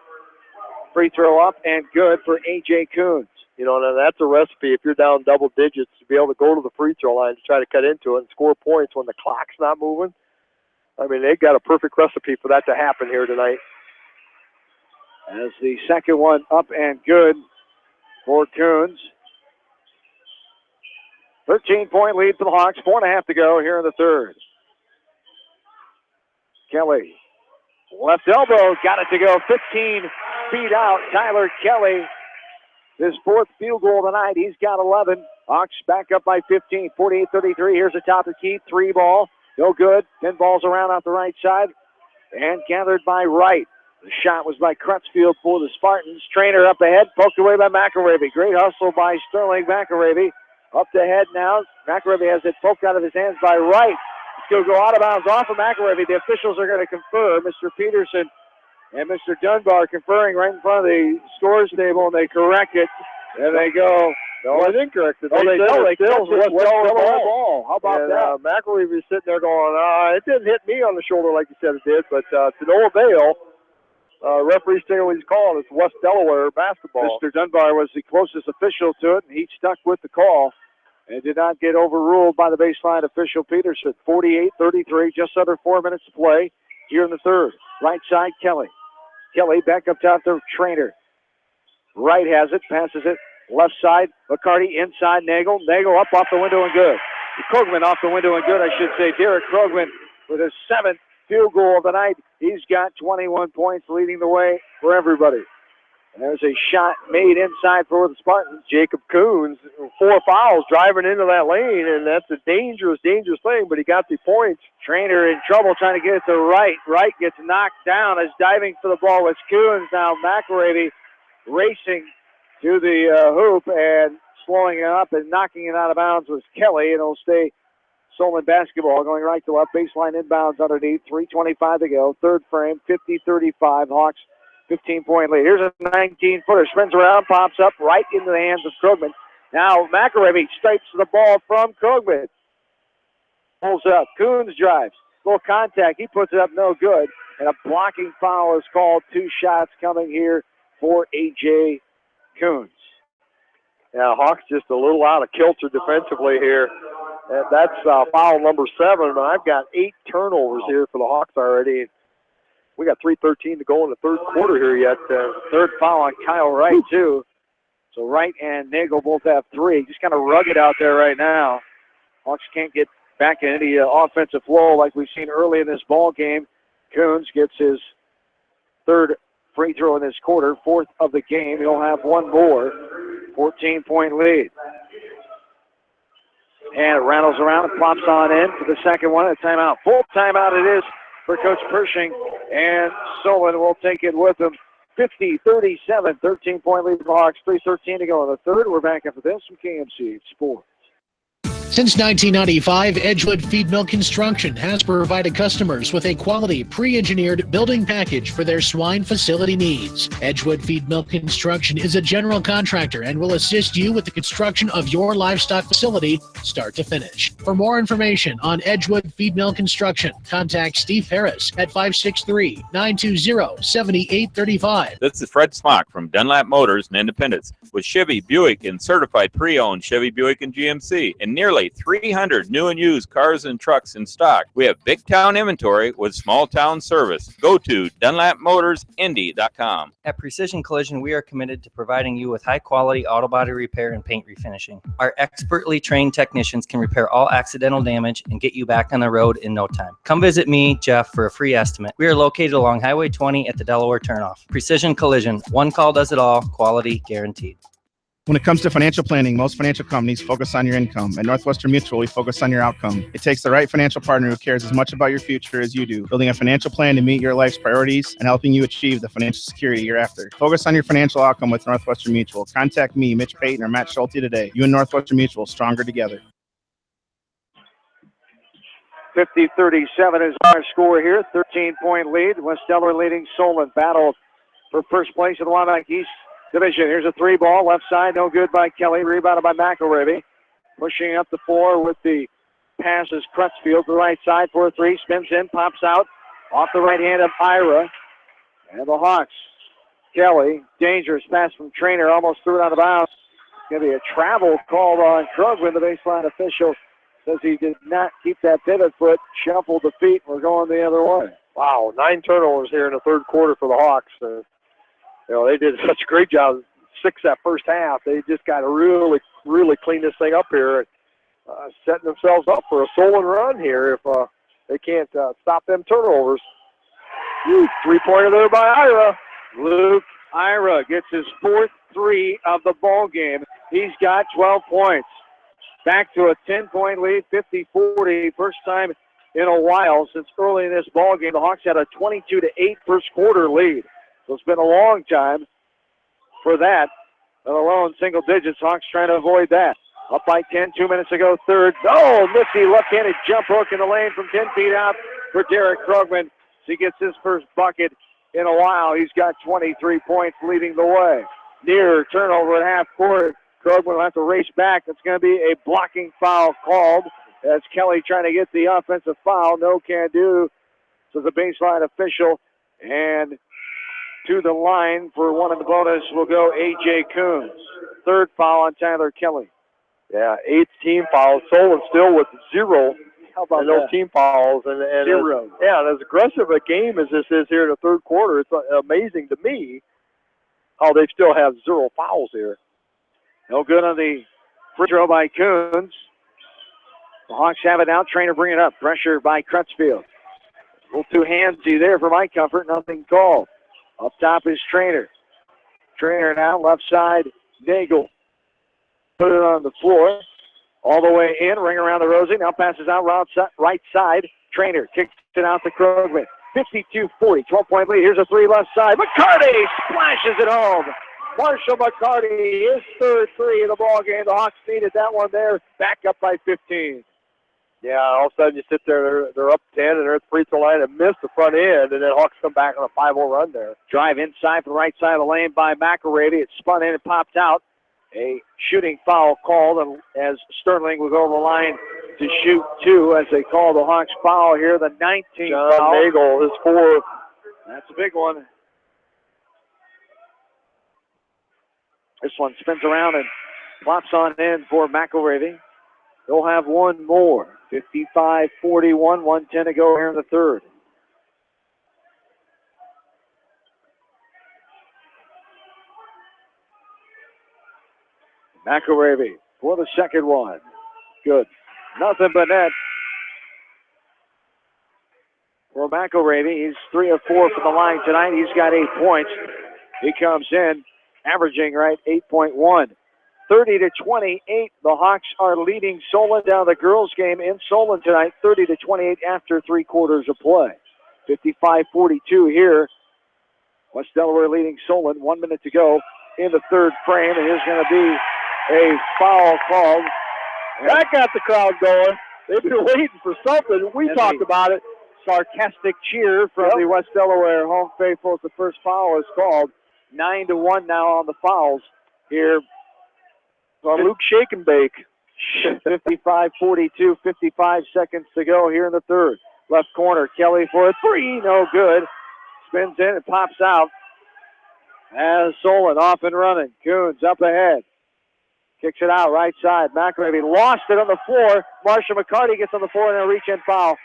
free throw up and good for A.J. Kuhn. You know, now that's a recipe if you're down double digits to be able to go to the free throw line to try to cut into it and score points when the clock's not moving. I mean, they've got a perfect recipe for that to happen here tonight. As the second one up and good for Coons. 13-point lead for the Hawks. 4.5 to go here in the third. Kelly, left elbow, got it to go 15 feet out. Tyler Kelly, his fourth field goal tonight. He's got 11. Hawks back up by 15, 48-33. Here's the top of the key, three ball. No good. 10 balls around out the right side and gathered by Wright. The shot was by Crutchfield for the Spartans. Trainer up ahead, poked away by McElravy. Great hustle by Sterling McElravy. Up to head now. McElravy has it poked out of his hands by Wright. It's going to go out of bounds off of McElravy. The officials are going to confer. Mr. Peterson and Mr. Dunbar conferring right in front of the scores table, and they correct it. And they go. No, they didn't correct it. They still West Delaware ball. How about that? McElravy was sitting there going, it didn't hit me on the shoulder like you said it did, but to no avail. Referee saying what he's calling. It's West Delaware basketball. Mr. Dunbar was the closest official to it, and he stuck with the call and did not get overruled by the baseline official Peterson. 48-33, just under 4 minutes to play here in the third. Right side, Kelly. Kelly back up top to Trainer. Wright has it, passes it. Left side, McCarty inside Nagel. Nagel up off the window and good. Krogman off the window and good, I should say. Derek Krogman with his seventh field goal of the night. He's got 21 points, leading the way for everybody. And there's a shot made inside for the Spartans. Jacob Coons, 4 fouls driving into that lane, and that's a dangerous thing, but he got the points. Trainer in trouble trying to get it to Wright. Wright gets knocked down as diving for the ball was Coons. Now McElravy racing to the hoop and slowing it up and knocking it out of bounds was Kelly, and it'll stay Solon basketball going right to left. Baseline inbounds underneath. 3:25 to go. Third frame, 50-35. Hawks 15-point lead. Here's a 19-footer. Spins around, pops up right into the hands of Krogman. Now McElravy stripes the ball from Krogman. Pulls up. Coons drives. Full contact. He puts it up no good. And a blocking foul is called. 2 shots coming here for A.J. Coons. Yeah, Hawks just a little out of kilter defensively here. That's foul number 7, and I've got 8 turnovers here for the Hawks already. We got 3:13 to go in the third quarter here yet. Third foul on Kyle Wright, too. So Wright and Nagel both have 3. Just kind of rugged out there right now. Hawks can't get back in any offensive flow like we've seen early in this ball game. Coons gets his third free throw in this quarter, 4th of the game. He'll have one more. 14-point lead. And it rattles around and plops on in for the second one. A timeout. Full timeout it is for Coach Pershing. And Solon will take it with him. 50-37, 13-point lead for the Hawks. 3:13 to go in the third. We're back after this from KMC Sports. Since 1995, Edgewood Feed Mill Construction has provided customers with a quality, pre-engineered building package for their swine facility needs. Edgewood Feed Mill Construction is a general contractor and will assist you with the construction of your livestock facility, start to finish. For more information on Edgewood Feed Mill Construction, contact Steve Harris at 563-920-7835. This is Fred Smock from Dunlap Motors and Independence with Chevy, Buick, and certified pre-owned Chevy, Buick, and GMC, and nearly 300 new and used cars and trucks in stock. We have big town inventory with small town service. Go to DunlapMotorsIndy.com. At Precision Collision, we are committed to providing you with high quality auto body repair and paint refinishing. Our expertly trained technicians can repair all accidental damage and get you back on the road in no time. Come visit me, Jeff, for a free estimate. We are located along Highway 20 at the Delaware turnoff. Precision Collision, one call does it all, quality guaranteed. When it comes to financial planning, most financial companies focus on your income. At Northwestern Mutual, we focus on your outcome. It takes the right financial partner who cares as much about your future as you do, building a financial plan to meet your life's priorities and helping you achieve the financial security you're after. Focus on your financial outcome with Northwestern Mutual. Contact me, Mitch Payton, or Matt Schulte today. You and Northwestern Mutual, stronger together. 50-37 is our score here. 13-point lead. West Delaware leading Solon. Battle for first place in the Waback East Division. Here's a 3-ball, left side, no good by Kelly. Rebounded by McElravy. Pushing up the floor with the pass is Crutchfield to the right side for a 3. Spins in, pops out. Off the right hand of Ira. And the Hawks. Kelly, dangerous pass from Trainer, almost threw it out of bounds. Going to be a travel called on Krugman. The baseline official says he did not keep that pivot foot, shuffled the feet. We're going the other way. Wow, 9 turnovers here in the third quarter for the Hawks. They did such a great job. 6 that first half. They just got to really, really clean this thing up here, setting themselves up for a Solon run here if they can't stop them turnovers. 3-pointer there by Ira. Luke Ira gets his 4th 3 of the ball game. He's got 12 points. Back to a 10-point lead, 50-40. First time in a while since early in this ball game. The Hawks had a 22-8 first quarter lead. So it's been a long time for that, let alone single digits. Hawks trying to avoid that. Up by 10, 2 minutes ago, third. Oh, nifty left-handed jump hook in the lane from 10 feet out for Derek Krugman. He gets his first bucket in a while. He's got 23 points leading the way. Near turnover at half court. Krugman will have to race back. It's going to be a blocking foul called as Kelly trying to get the offensive foul. No can do. So the baseline official. And to the line for one of the bonus will go A.J. Coons. Third foul on Tyler Kelly. Yeah, 8 team fouls. Solon still with 0. How about those that? team fouls. And 0. And as aggressive a game as this is here in the third quarter, it's amazing to me how they still have 0 fouls here. No good on the free throw by Coons. The Hawks have it now. Trainer bring it up. Pressure by Crutchfield. A little too handsy there for my comfort. Nothing called. Up top is Trainer. Trainer now, left side, Nagel. Put it on the floor. All the way in, ring around the rosy. Now passes out right side. Trainer kicks it out to Krugman. 52-40, 12-point lead. Here's a 3 left side. McCarty splashes it home. Marshall McCarty, his third 3 of the ball game. The Hawks needed that one there. Back up by 15. Yeah, all of a sudden you sit there, they're up 10, and they're at the free throw line and miss the front end, and then Hawks come back on a 5-0 run there. Drive inside for the right side of the lane by McElravy. It spun in and popped out. A shooting foul called, and as Sterling will go over the line to shoot 2 as they call the Hawks foul here. The 19th John foul. Nagel is 4. That's a big one. This one spins around and plops on in for McElravy. They'll have one more. 55-41, 1:10 to go here in the third. McElravy for the second one. Good. Nothing but net for McElravy. He's 3 of 4 from the line tonight. He's got 8 points. He comes in averaging 8.1. 30-28. The Hawks are leading Solon down the girls' game in Solon tonight. 30-28 after 3 quarters of play. 55-42 here. West Delaware leading Solon. 1 minute to go in the third frame. And here's going to be a foul called. That got the crowd going. They've been waiting for something. We talked about it. Sarcastic cheer from the West Delaware home faithful as the first foul is called. 9-1 now on the fouls here. On Luke Shake and Bake. 55-42, 55 seconds to go here in the third. Left corner, Kelly for a three, no good. Spins in and pops out. As Solon off and running. Coons up ahead. Kicks it out right side. McElravy lost it on the floor. Marsha McCarty gets on the floor and then a reach-in foul.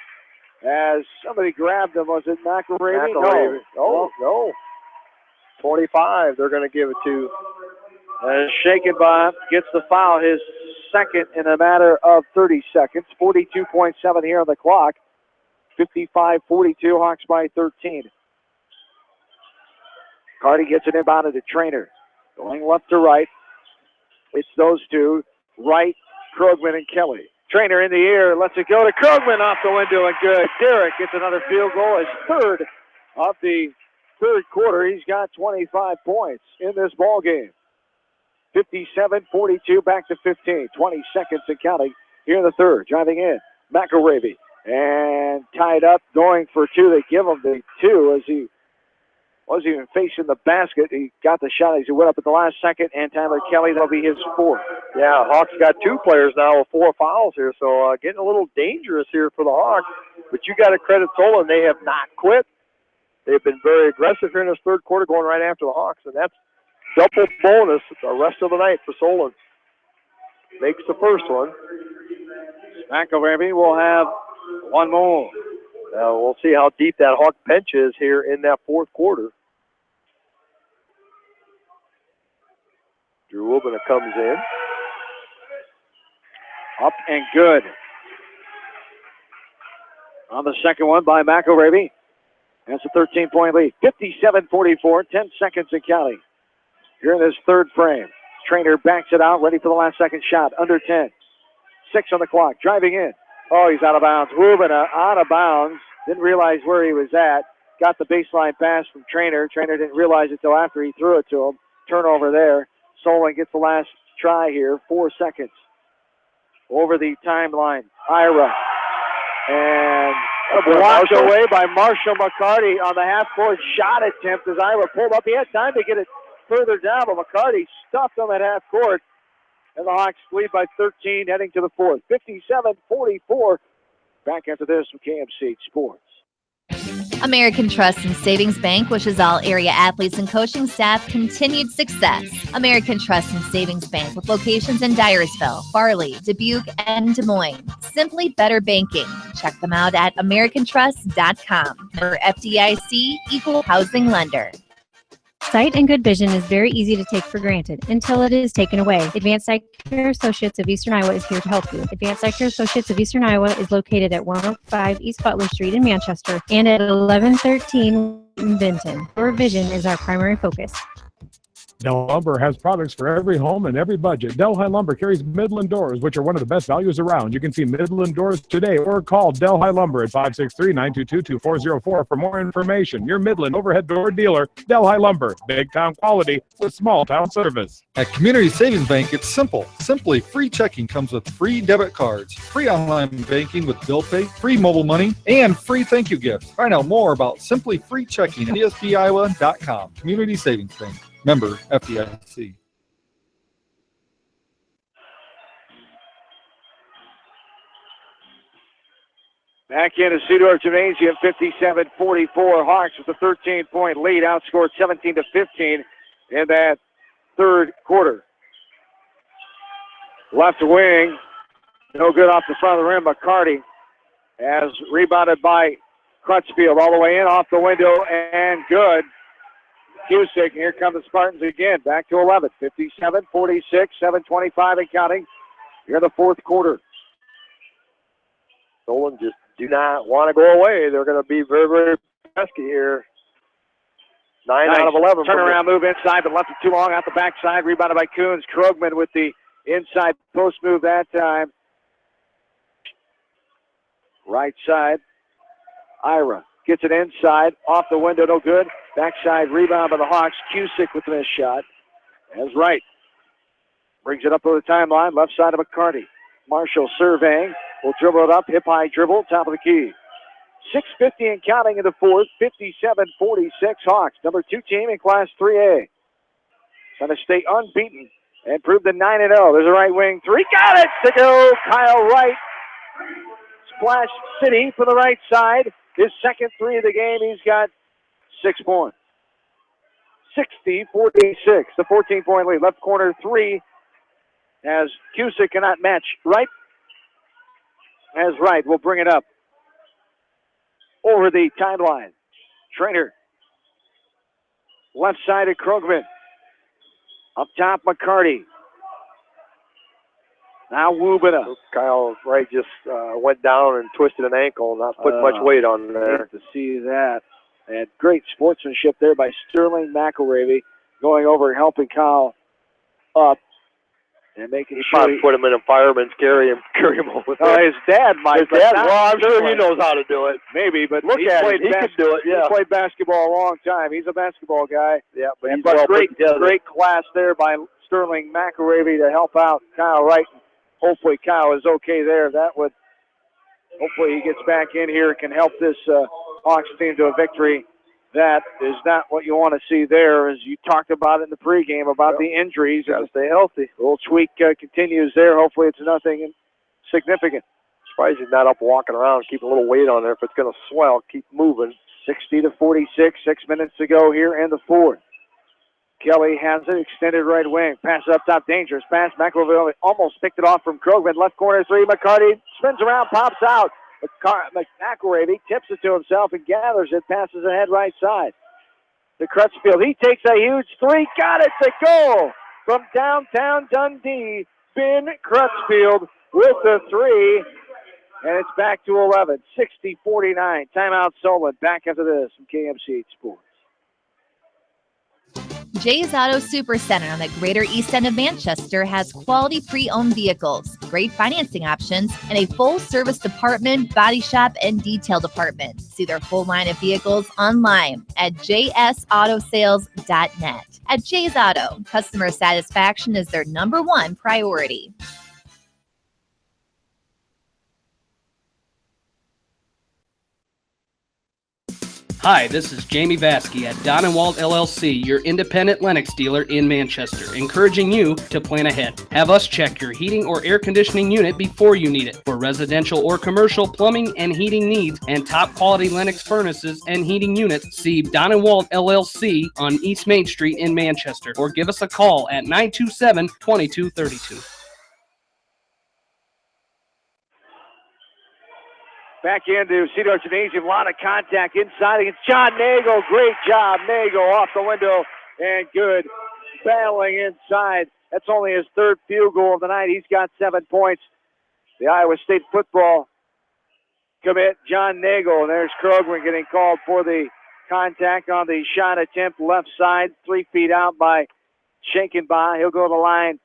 As somebody grabbed him. Was it McElravy? No. 25 they're going to give it to. Shaken by gets the foul, his second in a matter of 30 seconds. 42.7 here on the clock. 55-42, Hawks by 13. Carty gets it inbounded to Trainer. Going left to right. It's those two, Wright, Krogman, and Kelly. Trainer in the air, lets it go to Krogman off the window and good. Derek gets another field goal, his third of the third quarter. He's got 25 points in this ball game. 57-42, back to 15. 20 seconds and counting here in the third. Driving in, McElravy. And tied up, going for two. They give him the two as he wasn't even facing the basket. He got the shot as he went up at the last second. And Tyler Kelly, that'll be his fourth. Yeah, Hawks got 2 players now with 4 fouls here. So getting a little dangerous here for the Hawks. But you got to credit Solon. They have not quit. They've been very aggressive here in this third quarter, going right after the Hawks. And that's double bonus the rest of the night for Solon. Makes the first one. McElravy will have one more. We'll see how deep that Hawk bench is here in that fourth quarter. Drew Wilbena comes in. Up and good. On the second one by McElravy. That's a 13-point lead. 57-44, 10 seconds and counting. Here in this third frame. Trainer backs it out, ready for the last second shot. Under 10. 6 on the clock. Driving in. Oh, he's out of bounds. Wilbena out of bounds. Didn't realize where he was at. Got the baseline pass from Trainer. Trainer didn't realize it until after he threw it to him. Turnover there. Solon gets the last try here. 4 seconds. Over the timeline. Ira. And blocked away by Marshall McCarty on the half-court shot attempt as Ira pulled up. He had time to get it further down, but McCarty stuffed him at half-court. And the Hawks lead by 13 heading to the fourth. 57-44. Back after this from KMC Sports. American Trust and Savings Bank wishes all area athletes and coaching staff continued success. American Trust and Savings Bank with locations in Dyersville, Farley, Dubuque, and Des Moines. Simply better banking. Check them out at americantrust.com. Member FDIC, equal housing lender. Sight and good vision is very easy to take for granted until it is taken away. Advanced Eye Care Associates of Eastern Iowa is here to help you. Advanced Eye Care Associates of Eastern Iowa is located at 105 East Butler Street in Manchester and at 1113 in Vinton. Your vision is our primary focus. Delhi Lumber has products for every home and every budget. Delhi Lumber carries Midland doors, which are one of the best values around. You can see Midland doors today or call Delhi Lumber at 563-922-2404 for more information. Your Midland overhead door dealer, Delhi Lumber. Big town quality with small town service. At Community Savings Bank, it's simple. Simply free checking comes with free debit cards, free online banking with bill pay, free mobile money, and free thank you gifts. Find out more about Simply Free Checking at ESPIowa.com. Community Savings Bank. Member FDIC. Back into Cedar Gymnasium, 57-44. Hawks with a 13-point lead, outscored 17-15 in that third quarter. Left wing, No good off the front of the rim. McCarty as rebounded by Crutchfield all the way in, off the window, and good. Cusick, here come the Spartans again. Back to 11. 57-46, 7:25 and counting. Here in the fourth quarter. Solon just do not want to go away. They're going to be very, very pesky here. 9 out of 11. Turnaround move inside, but left it too long out the backside. Rebounded by Coons. Krogman with the inside post move that time. Right side. Ira gets it inside. Off the window, no good. Backside rebound by the Hawks. Cusick with the missed shot. That's right. Brings it up over the timeline. Left side of McCarty. Marshall surveying. Will dribble it up. Hip high dribble. Top of the key. 6:50 and counting in the fourth. 57-46 Hawks. Number 2 team in Class 3A. Trying to stay unbeaten and prove the 9-0. There's a right wing three. Got it to go. Kyle Wright. Splash City for the right side. His second three of the game. He's got 6 points. 60-46. The 14-point lead. Left corner three. As Cusick cannot match Wright. As Wright will bring it up. Over the timeline. Trainer. Left side of Krogman. Up top, McCarty. Now Wubina. Kyle Wright just went down and twisted an ankle, not putting much weight on there. To see that. And great sportsmanship there by Sterling McElravy, going over and helping Kyle up and making sure. Probably put him in a fireman's carry him over there. His dad might. His dad, well, I'm sure he knows how to do it. Maybe, but Look at him. He can do it, yeah. He played basketball a long time. He's a basketball guy. Yeah, but he's but well great class there by Sterling McElravy to help out Kyle Wright. Hopefully Kyle is okay there. Hopefully he gets back in here and can help this Hawks team to a victory. That is not what you want to see there, as you talked about in the pregame about the injuries. Got to stay healthy. A little tweak continues there. Hopefully it's nothing significant. Surprised he's not up walking around. Keep a little weight on there. If it's going to swell, keep moving. 60-46, 6 minutes to go here in the fourth. Kelly has it, extended right wing. Pass up top, dangerous pass. McElravy almost picked it off from Krogman. Left corner three, McCarty spins around, pops out. McElravy tips it to himself and gathers it, passes ahead right side to Crutchfield. He takes a huge three, got it to go from downtown Dundee. Ben Crutchfield with the three, and it's back to 11, 60-49. Timeout Solon. Back after this from KMCH Sports. Jay's Auto Supercenter on the Greater East End of Manchester has quality pre-owned vehicles, great financing options, and a full-service department, body shop, and detail department. See their full line of vehicles online at jsautosales.net. At Jay's Auto, customer satisfaction is their #1 priority. Hi, this is Jamie Vasky at Don & Walt LLC, your independent Lennox dealer in Manchester, encouraging you to plan ahead. Have us check your heating or air conditioning unit before you need it. For residential or commercial plumbing and heating needs and top quality Lennox furnaces and heating units, see Don & Walt LLC on East Main Street in Manchester, or give us a call at 927-2232. Back into Cedar Gymnasium. A lot of contact inside against John Nagel. Great job, Nagel, off the window and good. Battling inside. That's only his third field goal of the night. He's got 7 points. The Iowa State football commit, John Nagel. And there's Krogman getting called for the contact on the shot attempt left side. 3 feet out by Schenkenbach. He'll go to the line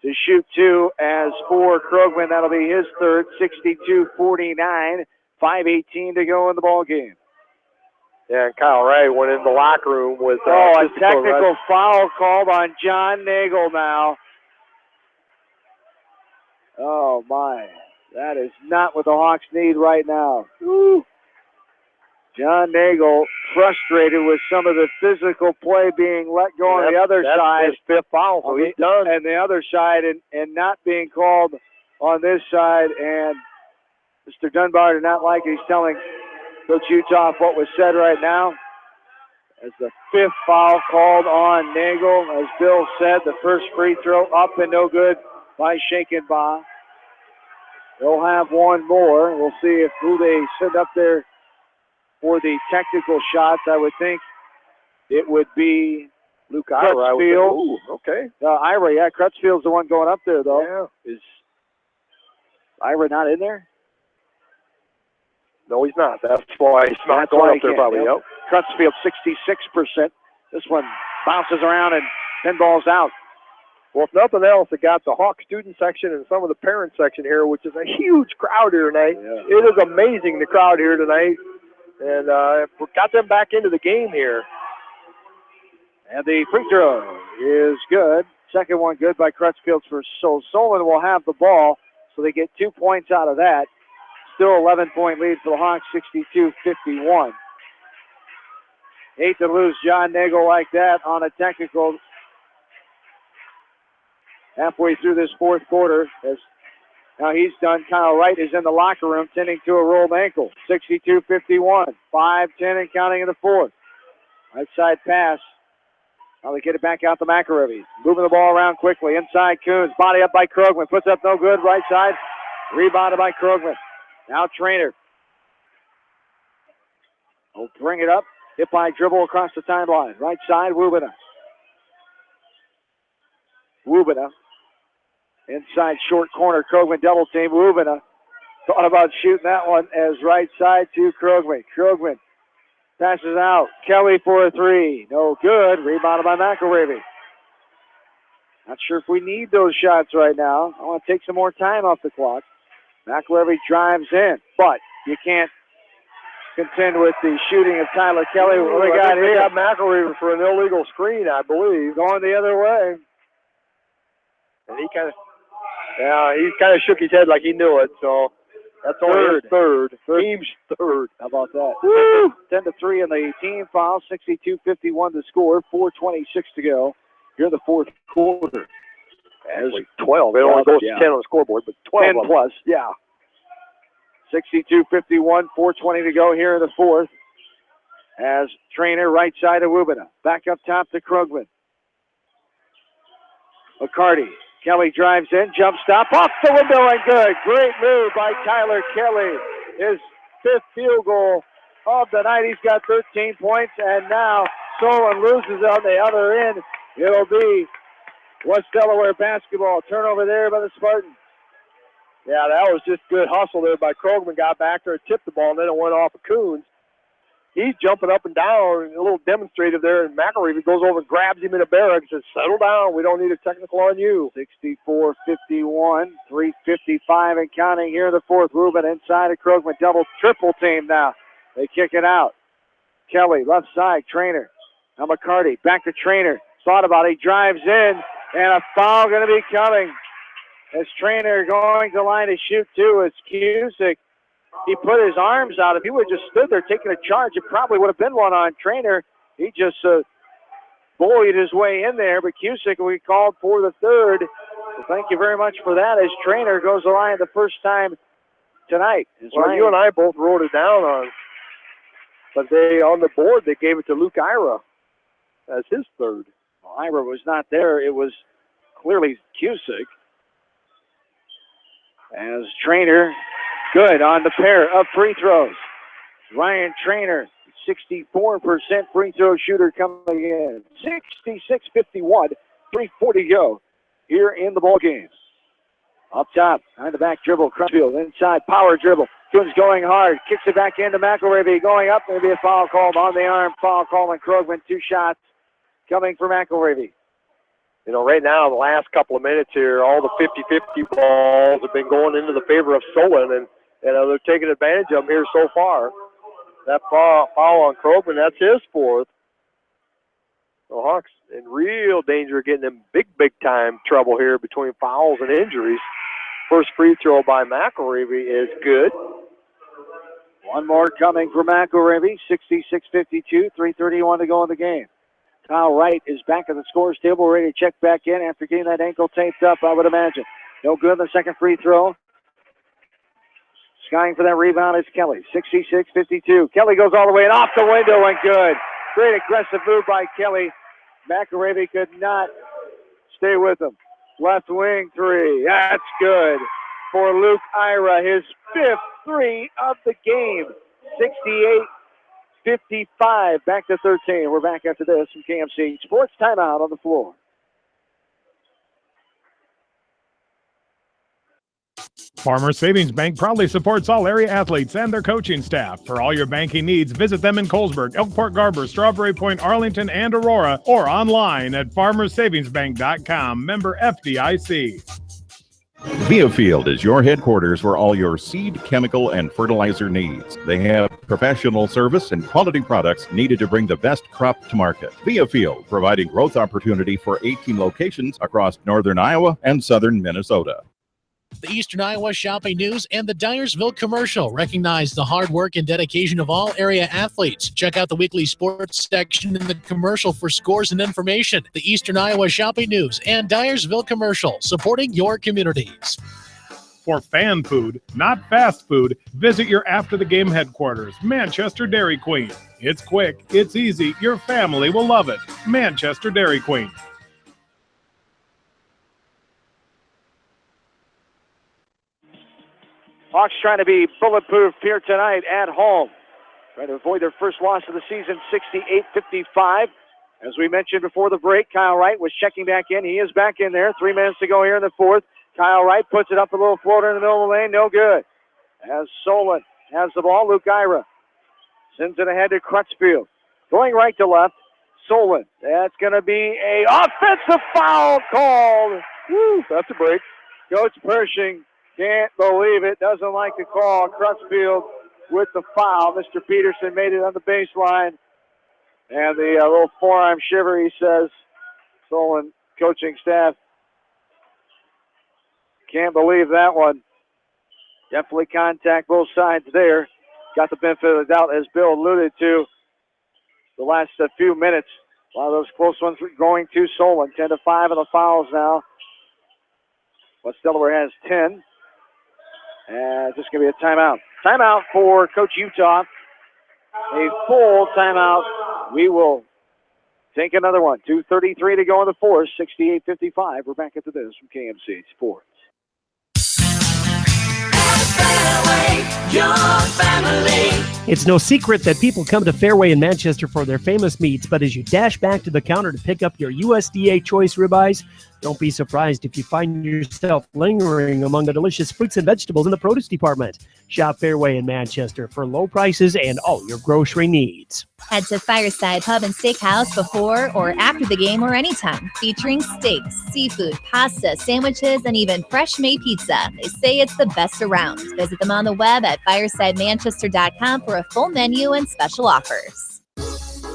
to shoot two. As for Krogman, that'll be his third, 62-49, 5:18 to go in the ball game. Yeah, and Kyle Wright went in the locker room with a technical foul called on John Nagel now. Oh, my. That is not what the Hawks need right now. Woo. John Nagel frustrated with some of the physical play being let go on the other side. That's his 5th foul, so he's done. And the other side and not being called on this side. And Mr. Dunbar did not like it. He's telling Coach Utah what was said right now. As the 5th foul called on Nagel. As Bill said, the first free throw up and no good by Schenkenbach. They'll have one more. We'll see who they send up there for the technical shots. I would think it would be Luke Ira. Crutchfield. Okay. Ira, yeah. Crutchfield's the one going up there, though. Yeah. Is Ira not in there? No, he's not. That's why he's not going up there probably. Yep. Crutchfield, 66%. This one bounces around and pinballs out. Well, if nothing else, it got the Hawk student section and some of the parent section here, which is a huge crowd here tonight. Yeah. It is amazing, the crowd here tonight. And got them back into the game here. And the free throw is good. Second one good by Crutchfield for Solon will have the ball, so they get 2 points out of that. Still 11-point lead for the Hawks, 62-51. Hate to lose John Nagel like that on a technical halfway through this fourth quarter. As now he's done. Kyle Wright is in the locker room tending to a rolled ankle. 62-51. 5-10 and counting in the fourth. Right side pass. Now they get it back out to McArevey. Moving the ball around quickly. Inside Coons. Body up by Krogman. Puts up no good. Right side. Rebounded by Krogman. Now Trainer. Will bring it up. Hit by dribble across the timeline. Right side, Wubina. Wubina. Inside short corner, Krogman double team. Wubina thought about shooting that one as right side to Krogman. Krogman passes out. Kelly for a three. No good. Rebounded by McArevey. Not sure if we need those shots right now. I want to take some more time off the clock. McArevey drives in, but you can't contend with the shooting of Tyler Kelly. What we got here? They got McArevey for an illegal screen, I believe. Going the other way. And he kind of shook his head like he knew it, so that's only his third. Team's third. How about that? Woo! 10-3 in the team foul, 62-51 to score, 4:26 to go here in the fourth quarter. Actually, 12. It only goes to 10 on the scoreboard, but 12 10 plus. Yeah. 62-51, 4:20 to go here in the fourth. As Trainer right side of Wubina. Back up top to Krogman. McCarty. Kelly drives in, jump stop, off the window and good. Great move by Tyler Kelly. His fifth field goal of the night. He's got 13 points, and now Solon loses on the other end. It'll be West Delaware basketball. Turnover there by the Spartans. Yeah, that was just good hustle there by Krogman. Got back there, tipped the ball, and then it went off of Coons. He's jumping up and down, a little demonstrative there, and McArevey goes over and grabs him in a barrel and says, settle down, we don't need a technical on you. 64-51, 3:55 and counting here in the fourth. Rubin inside of Krogman, triple team now. They kick it out. Kelly, left side, Trainer. Now McCarty, back to Trainer. Thought about it, he drives in, and a foul going to be coming. As Trainer going to line to shoot two, it's Cusick. He put his arms out. If he would have just stood there taking a charge, it probably would have been one on Trainer. He just bullied his way in there, but Cusick, we called for the third. So thank you very much for that as Trainer goes to line the first time tonight. Well, you and I both wrote it down but on the board, they gave it to Luke Ira as his third. Well, Ira was not there. It was clearly Cusick. As Trainer, good on the pair of free throws. Ryan Trainer, 64% free throw shooter coming in. 66-51, 3:40 go here in the ball game. Up top, behind the back dribble, Crutchfield inside, power dribble. Coons going hard, kicks it back into McArevey, going up, maybe a foul called on the arm. Foul call on Krogman, 2 shots coming for McArevey. You know, right now, the last couple of minutes here, all the 50-50 balls have been going into the favor of Solon, and they're taking advantage of them here so far. That foul on Krogman, that's his fourth. The Hawks in real danger of getting in big time trouble here between fouls and injuries. First free throw by McArevey is good. One more coming for McArevey, 66-52, 3:31 to go in the game. Kyle Wright is back at the scorer's table, ready to check back in after getting that ankle taped up, I would imagine. No good on the second free throw. Skying for that rebound is Kelly, 66-52. Kelly goes all the way and off the window and good. Great aggressive move by Kelly. McArevey could not stay with him. Left wing three, that's good for Luke Ira, his 5th three of the game. 68-55, back to 13. We're back after this from KMC Sports Timeout on the floor. Farmers Savings Bank proudly supports all area athletes and their coaching staff. For all your banking needs, visit them in Colesburg, Elkport Garber, Strawberry Point, Arlington, and Aurora, or online at farmersavingsbank.com. Member FDIC. Viafield is your headquarters for all your seed, chemical, and fertilizer needs. They have professional service and quality products needed to bring the best crop to market. Viafield, providing growth opportunity for 18 locations across northern Iowa and southern Minnesota. The Eastern Iowa Shopping News and the Dyersville Commercial recognize the hard work and dedication of all area athletes. Check out the weekly sports section in the commercial for scores and information. The Eastern Iowa Shopping News and Dyersville Commercial, supporting your communities. For fan food, not fast food, visit your after-the-game headquarters, Manchester Dairy Queen. It's quick, it's easy, your family will love it. Manchester Dairy Queen. Hawks trying to be bulletproof here tonight at home. Trying to avoid their first loss of the season, 68-55. As we mentioned before the break, Kyle Wright was checking back in. He is back in there. 3 minutes to go here in the fourth. Kyle Wright puts it up a little floater in the middle of the lane. No good. As Solon has the ball, Luke Ira sends it ahead to Crutchfield. Going right to left, Solon. That's going to be a offensive foul called. Woo, that's a break. Coach Pershing can't believe it. Doesn't like the call. Crutchfield with the foul. Mr. Peterson made it on the baseline. And the little forearm shiver, he says. Solon coaching staff can't believe that one. Definitely contact both sides there. Got the benefit of the doubt, as Bill alluded to. The last few minutes, a lot of those close ones going to Solon. 10-5 on the fouls now. West Delaware has 10. And just going to be a timeout. Timeout for Coach Utah. A full timeout. We will take another one. 2:33 to go in the fourth. 68-55. We're back after this from KMC Sports. It's no secret that people come to Fairway in Manchester for their famous meats, but as you dash back to the counter to pick up your USDA choice ribeyes, don't be surprised if you find yourself lingering among the delicious fruits and vegetables in the produce department. Shop Fairway in Manchester for low prices and all your grocery needs. Head to Fireside Pub and Steakhouse before or after the game or anytime, featuring steaks, seafood, pasta, sandwiches, and even fresh-made pizza. They say it's the best around. Visit them on the web at firesidemanchester.com for a full menu and special offers.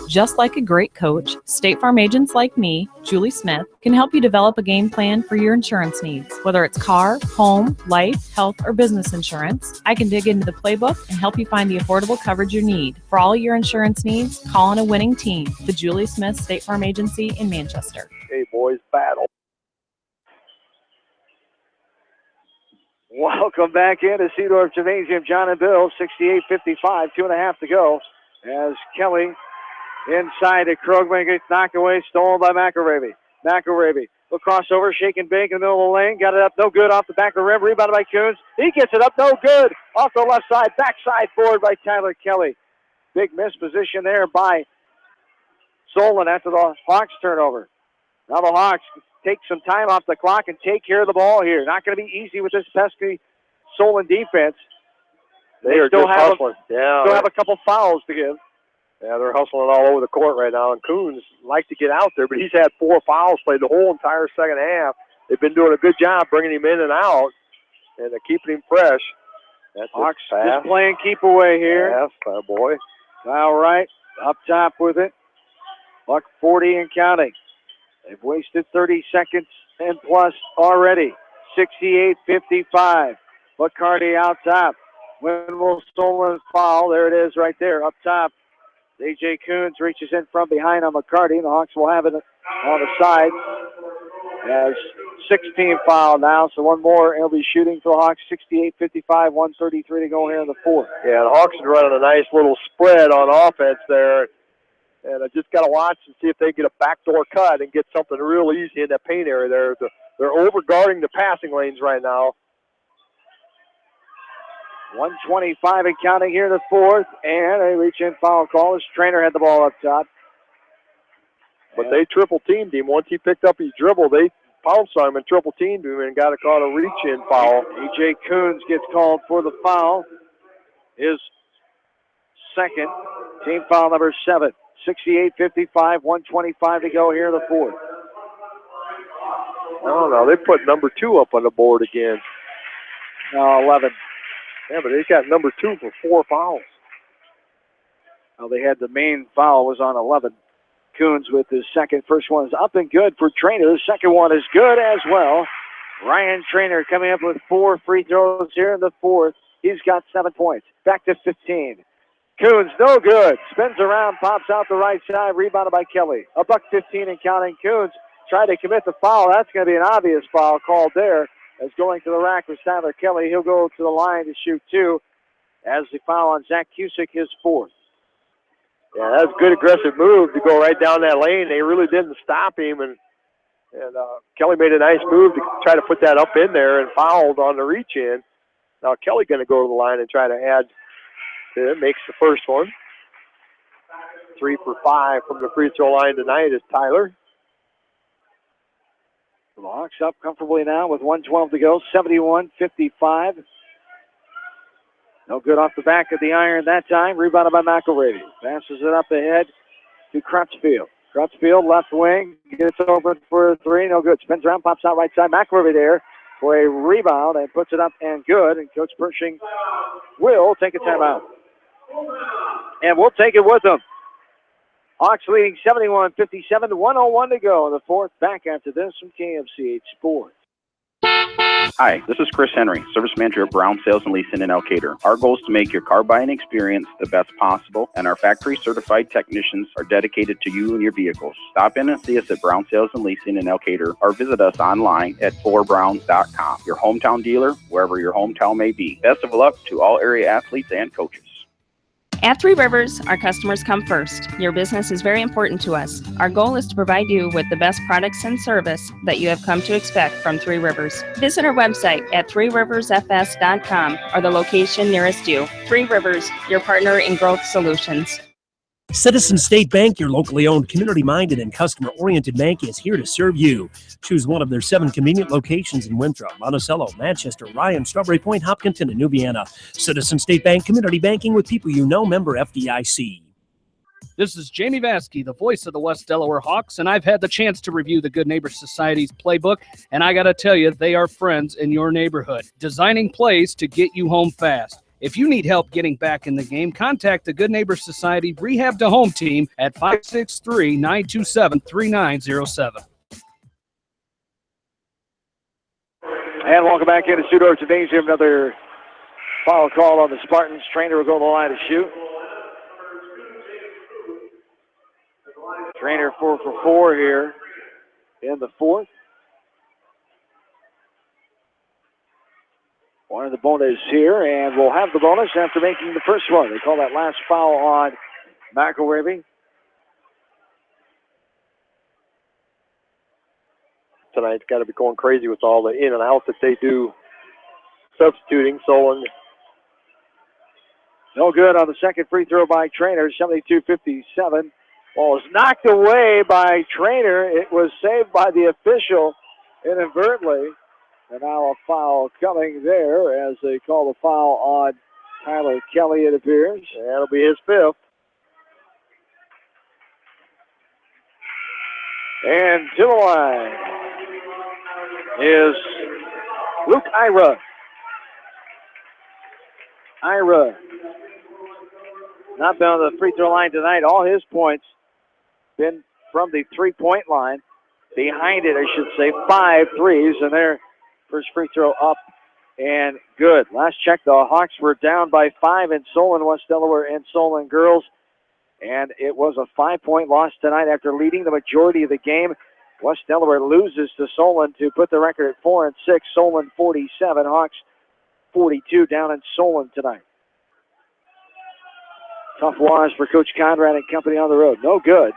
Just like a great coach, State Farm agents like me, Julie Smith, can help you develop a game plan for your insurance needs. Whether it's car, home, life, health, or business insurance, I can dig into the playbook and help you find the affordable coverage you need. For all your insurance needs, call on a winning team. The Julie Smith State Farm Agency in Manchester. Hey, boys, battle. Welcome back into Seedorf Gymnasium. John and Bill, 68-55, 2.5 to go. As Kelly inside to Krogman gets knocked away, stolen by McElravy. McElravy will cross over, shake and bake in the middle of the lane. Got it up, no good off the back of the rim. Rebounded by Coons. He gets it up, no good. Off the left side, backside board by Tyler Kelly. Big miss position there by Solon after the Hawks turnover. Now the Hawks take some time off the clock and take care of the ball here. Not going to be easy with this pesky Solon defense. They are still just have hustling. Still have a couple fouls to give. Yeah, they're hustling all over the court right now, and Coons likes to get out there, but he's had 4 fouls played the whole entire second half. They've been doing a good job bringing him in and out, and they're keeping him fresh. That's Hawks just playing keep away here. Pass, boy. Kyle Wright up top with it. Buck 40 and counting. They've wasted 30 seconds and plus already. 68-55. McCarty out top. When will Solon foul? There it is right there up top. A.J. Coons reaches in from behind on McCarty. The Hawks will have it on the side. As 16 foul now, so one more. He'll be shooting for the Hawks. 68-55, 1:33 to go here in the fourth. Yeah, the Hawks are running a nice little spread on offense there. And I just got to watch and see if they get a backdoor cut and get something real easy in that paint area there. They're over-guarding the passing lanes right now. 1:25 and counting here in the fourth, and a reach-in foul call. His trainer had the ball up top. But they triple-teamed him. Once he picked up his dribble, they pounced on him and triple-teamed him and got caught a reach-in foul. A.J. Coons gets called for the foul. His second, team foul number 7. 68-55, 1:25 to go here in the fourth. No, they put number 2 up on the board again. 11. Yeah, but they got number 2 for 4 fouls. Well, they had the main foul was on 11. Coons with his second. First one is up and good for Trainer. The second one is good as well. Ryan Trainer coming up with 4 free throws here in the fourth. He's got 7 points. Back to 15. Coons, no good. Spins around, pops out the right side, rebounded by Kelly. $1:15 and counting. Coons tried to commit the foul. That's going to be an obvious foul called there. As going to the rack with Tyler Kelly. He'll go to the line to shoot 2 as the foul on Zach Cusick, his 4th. Yeah, that was a good aggressive move to go right down that lane. They really didn't stop him, and Kelly made a nice move to try to put that up in there and fouled on the reach-in. Now Kelly going to go to the line and try to add to it. Makes the first one. 3 for 5 from the free throw line tonight is Tyler. The Hawks up comfortably now with 1:12 to go, 71-55. No good off the back of the iron that time. Rebounded by McElravy. Passes it up ahead to Crutchfield. Crutchfield, left wing, gets open for a 3. No good. Spins around, pops out right side. McElravy there for a rebound and puts it up and good. And Coach Pershing will take a timeout. And we'll take it with them. Hawks leading 71-57, 1:01 to go in the fourth. Back after this from KMCH Sports. Hi, this is Chris Henry, Service Manager at Brown Sales and Leasing in Elkader. Our goal is to make your car buying experience the best possible, and our factory-certified technicians are dedicated to you and your vehicles. Stop in and see us at Brown Sales and Leasing in Elkader, or visit us online at ForBrown.com. Your hometown dealer, wherever your hometown may be. Best of luck to all area athletes and coaches. At Three Rivers, our customers come first. Your business is very important to us. Our goal is to provide you with the best products and service that you have come to expect from Three Rivers. Visit our website at threeriversfs.com or the location nearest you. Three Rivers, your partner in growth solutions. Citizen State Bank, your locally owned, community-minded, and customer-oriented bank, is here to serve you. Choose one of their 7 convenient locations in Winthrop, Monticello, Manchester, Ryan, Strawberry Point, Hopkinton, and New Vienna. Citizen State Bank, community banking with people you know, member FDIC. This is Jamie Vaskey, the voice of the West Delaware Hawks, and I've had the chance to review the Good Neighbor Society's playbook, and I got to tell you, they are friends in your neighborhood, designing plays to get you home fast. If you need help getting back in the game, contact the Good Neighbor Society Rehab to Home team at 563-927-3907. And welcome back into Sudor Gymnasium. Another foul call on the Spartans. Trainer will go to the line to shoot. Trainer 4 for 4 here in the fourth. One of the bonus here, and we'll have the bonus after making the first one. They call that last foul on McElravy. Tonight's got to be going crazy with all the in and out that they do substituting. Solon. No good on the second free throw by Trainer, 72-57. Ball was knocked away by Trainer. It was saved by the official inadvertently. And now a foul coming there as they call the foul on Tyler Kelly, it appears. That'll be his 5th. And to the line is Luke Ira. Ira not been on the free throw line tonight. All his points been from the three-point line. Behind it, I should say, 5 threes, and their first free throw up and good. Last check, the Hawks were down by 5 in Solon, West Delaware, and Solon girls. And it was a 5-point loss tonight after leading the majority of the game. West Delaware loses to Solon to put the record at 4-6. Solon 47, Hawks 42 down in Solon tonight. Tough loss for Coach Conrad and company on the road. No good.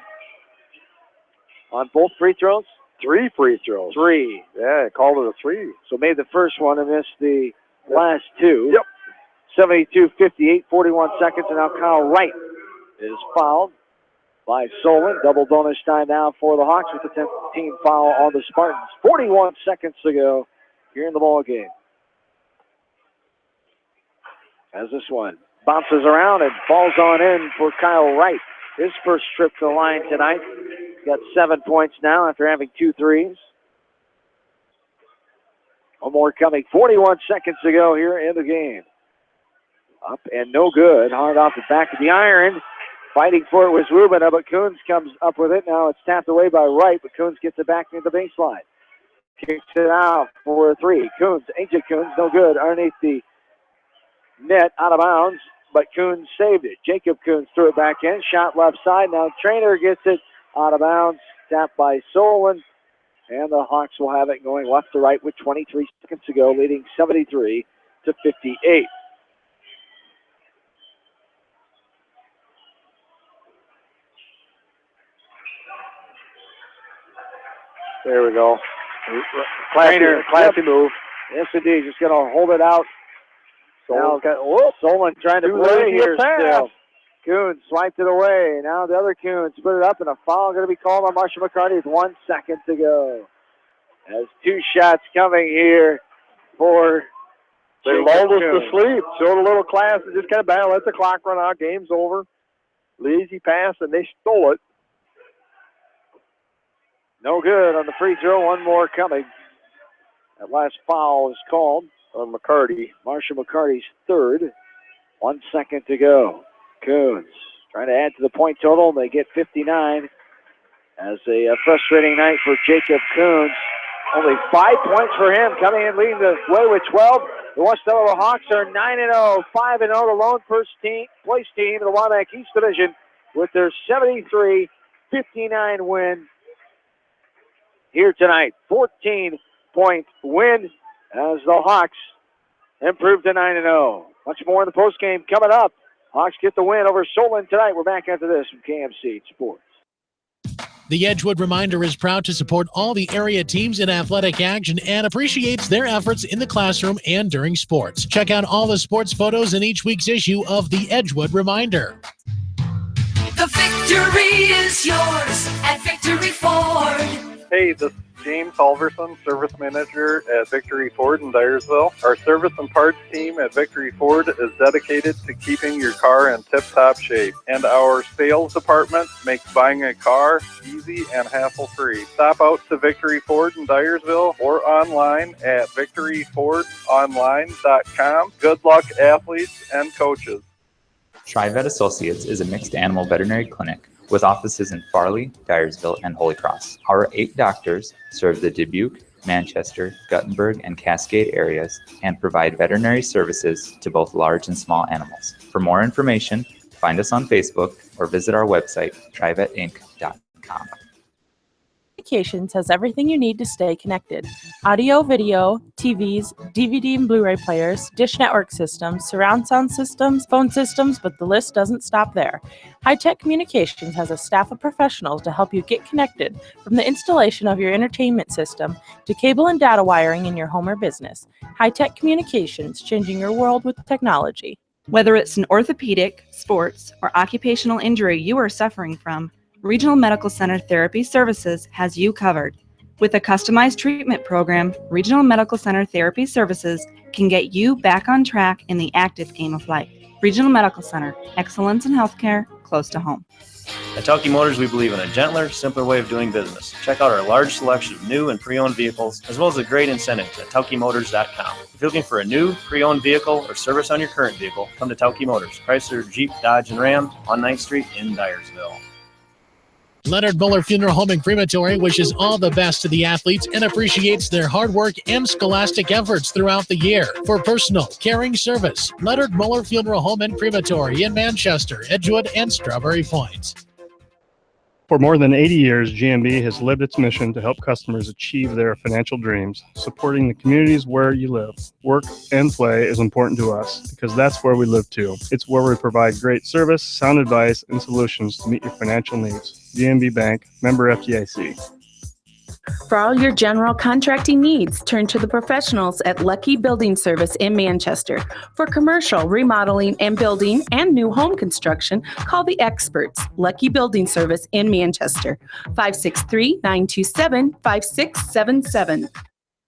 On both free throws? 3 free throws. 3. Yeah, called it a 3. So made the first one and missed the last 2. Yep. 72-58, 41 seconds, and now Kyle Wright is fouled by Solon. Double bonus time now for the Hawks with the 10th team foul on the Spartans. 41 seconds to go here in the ball game. As this one bounces around and falls on in for Kyle Wright. His first trip to the line tonight. He's got 7 points now after having 2 threes. One more coming. 41 seconds to go here in the game. Up and no good. Hard off the back of the iron. Fighting for it was Rubin, but Coons comes up with it. Now it's tapped away by Wright, but Coons gets it back into the baseline. Kicks it out for a 3. Coons, AJ Coons, no good. Underneath the net, out of bounds, but Coons saved it. Jacob Coons threw it back in. Shot left side. Now Trainer gets it out of bounds. Tapped by Solon. And the Hawks will have it going left to right with 23 seconds to go, leading 73-58. There we go. Classy move. Yes, indeed. Just going to hold it out. Solon trying to play here still. Coons swiped it away. Now the other Coons put it up, and a foul going to be called on Marshall McCarty with 1 second to go. As 2 shots coming here for They lulled us to sleep. Showed a little class and just kind of battle. Let the clock run out. Game's over. Lazy pass, and they stole it. No good on the free throw. One more coming. That last foul is called on McCarty. Marshall McCarty's third. 1 second to go. Coons trying to add to the point total. They get 59. As a frustrating night for Jacob Coons. Only 5 points for him, coming in leading the way with 12. The West Delaware Hawks are 9-0, 5-0, the lone first place team in the Waback East Division with their 73-59 win here tonight. 14-point win as the Hawks improve to 9-0. Much more in the postgame coming up. Hawks get the win over Solon tonight. We're back after this from KMC Sports. The Edgewood Reminder is proud to support all the area teams in athletic action and appreciates their efforts in the classroom and during sports. Check out all the sports photos in each week's issue of the Edgewood Reminder. The victory is yours at Victory Ford. Hey, this is James Halverson, Service Manager at Victory Ford in Dyersville. Our service and parts team at Victory Ford is dedicated to keeping your car in tip-top shape. And our sales department makes buying a car easy and hassle-free. Stop out to Victory Ford in Dyersville or online at victoryfordonline.com. Good luck, athletes and coaches. TriVet Associates is a mixed animal veterinary clinic with offices in Farley, Dyersville, and Holy Cross. Our 8 doctors serve the Dubuque, Manchester, Guttenberg, and Cascade areas and provide veterinary services to both large and small animals. For more information, find us on Facebook or visit our website, trivetinc.com. Communications has everything you need to stay connected. Audio, video, TVs, DVD and Blu-ray players, dish network systems, surround sound systems, phone systems, but the list doesn't stop there. High-Tech Communications has a staff of professionals to help you get connected, from the installation of your entertainment system to cable and data wiring in your home or business. High-Tech Communications, changing your world with technology. Whether it's an orthopedic, sports, or occupational injury you are suffering from, Regional Medical Center Therapy Services has you covered. With a customized treatment program, Regional Medical Center Therapy Services can get you back on track in the active game of life. Regional Medical Center, excellence in healthcare, close to home. At Tauke Motors, we believe in a gentler, simpler way of doing business. Check out our large selection of new and pre-owned vehicles, as well as a great incentive at TaukeMotors.com. If you're looking for a new, pre-owned vehicle or service on your current vehicle, come to Tauke Motors, Chrysler, Jeep, Dodge, and Ram on 9th Street in Dyersville. Leonard Muller Funeral Home and Crematory wishes all the best to the athletes and appreciates their hard work and scholastic efforts throughout the year. For personal, caring service, Leonard Muller Funeral Home and Crematory in Manchester, Edgewood, and Strawberry Point. For more than 80 years, GMB has lived its mission to help customers achieve their financial dreams. Supporting the communities where you live, work, and play is important to us because that's where we live too. It's where we provide great service, sound advice, and solutions to meet your financial needs. GMB Bank, member FDIC. For all your general contracting needs, turn to the professionals at Lucky Building Service in Manchester. For commercial, remodeling, and building and new home construction, call the experts, Lucky Building Service in Manchester, 563-927-5677.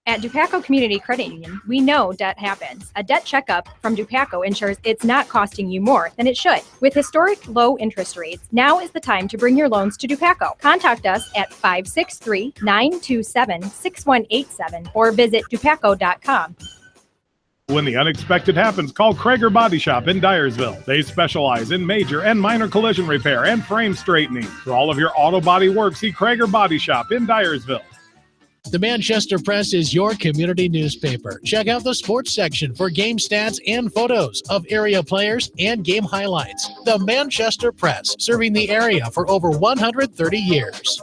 At Dupaco Community Credit Union, we know debt happens. A debt checkup from Dupaco ensures it's not costing you more than it should. With historic low interest rates, now is the time to bring your loans to Dupaco. Contact us at 563-927-6187 or visit dupaco.com. When the unexpected happens, call Krager Body Shop in Dyersville. They specialize in major and minor collision repair and frame straightening. For all of your auto body work, see Krager Body Shop in Dyersville. The Manchester Press is your community newspaper. Check out the sports section for game stats and photos of area players and game highlights. The Manchester Press, serving the area for over 130 years.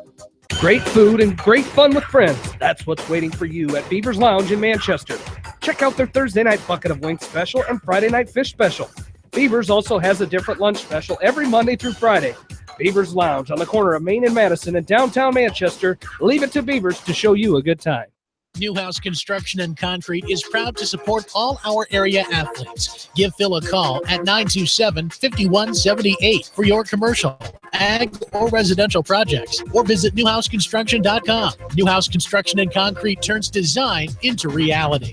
Great food and great fun with friends. That's what's waiting for you at Beaver's Lounge in Manchester. Check out their Thursday night bucket of wings special and Friday night fish special. Beaver's also has a different lunch special every Monday through Friday. Beaver's Lounge on the corner of Main and Madison in downtown Manchester. Leave it to Beaver's to show you a good time. Newhouse Construction and Concrete is proud to support all our area athletes. Give Phil a call at 927-5178 for your commercial, ag, or residential projects, or visit newhouseconstruction.com. Newhouse Construction and Concrete turns design into reality.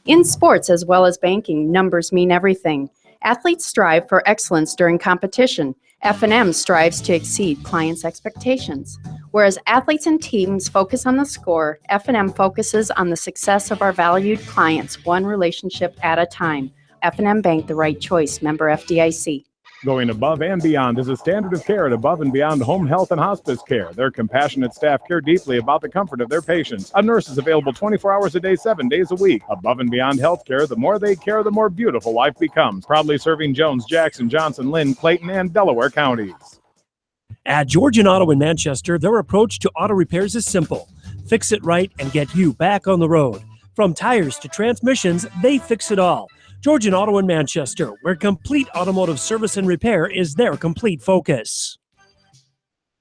In sports as well as banking, numbers mean everything. Athletes strive for excellence during competition. F&M strives to exceed clients' expectations. Whereas athletes and teams focus on the score, F&M focuses on the success of our valued clients, one relationship at a time. F&M Bank, the right choice. Member FDIC. Going above and beyond is a standard of care at Above and Beyond Home Health and Hospice Care. Their compassionate staff care deeply about the comfort of their patients. A nurse is available 24 hours a day, 7 days a week. Above and Beyond Healthcare, the more they care, the more beautiful life becomes. Proudly serving Jones, Jackson, Johnson, Lynn, Clayton, and Delaware counties. At Georgian Auto in Manchester, their approach to auto repairs is simple. Fix it right and get you back on the road. From tires to transmissions, they fix it all. Georgian Auto in Manchester, where complete automotive service and repair is their complete focus.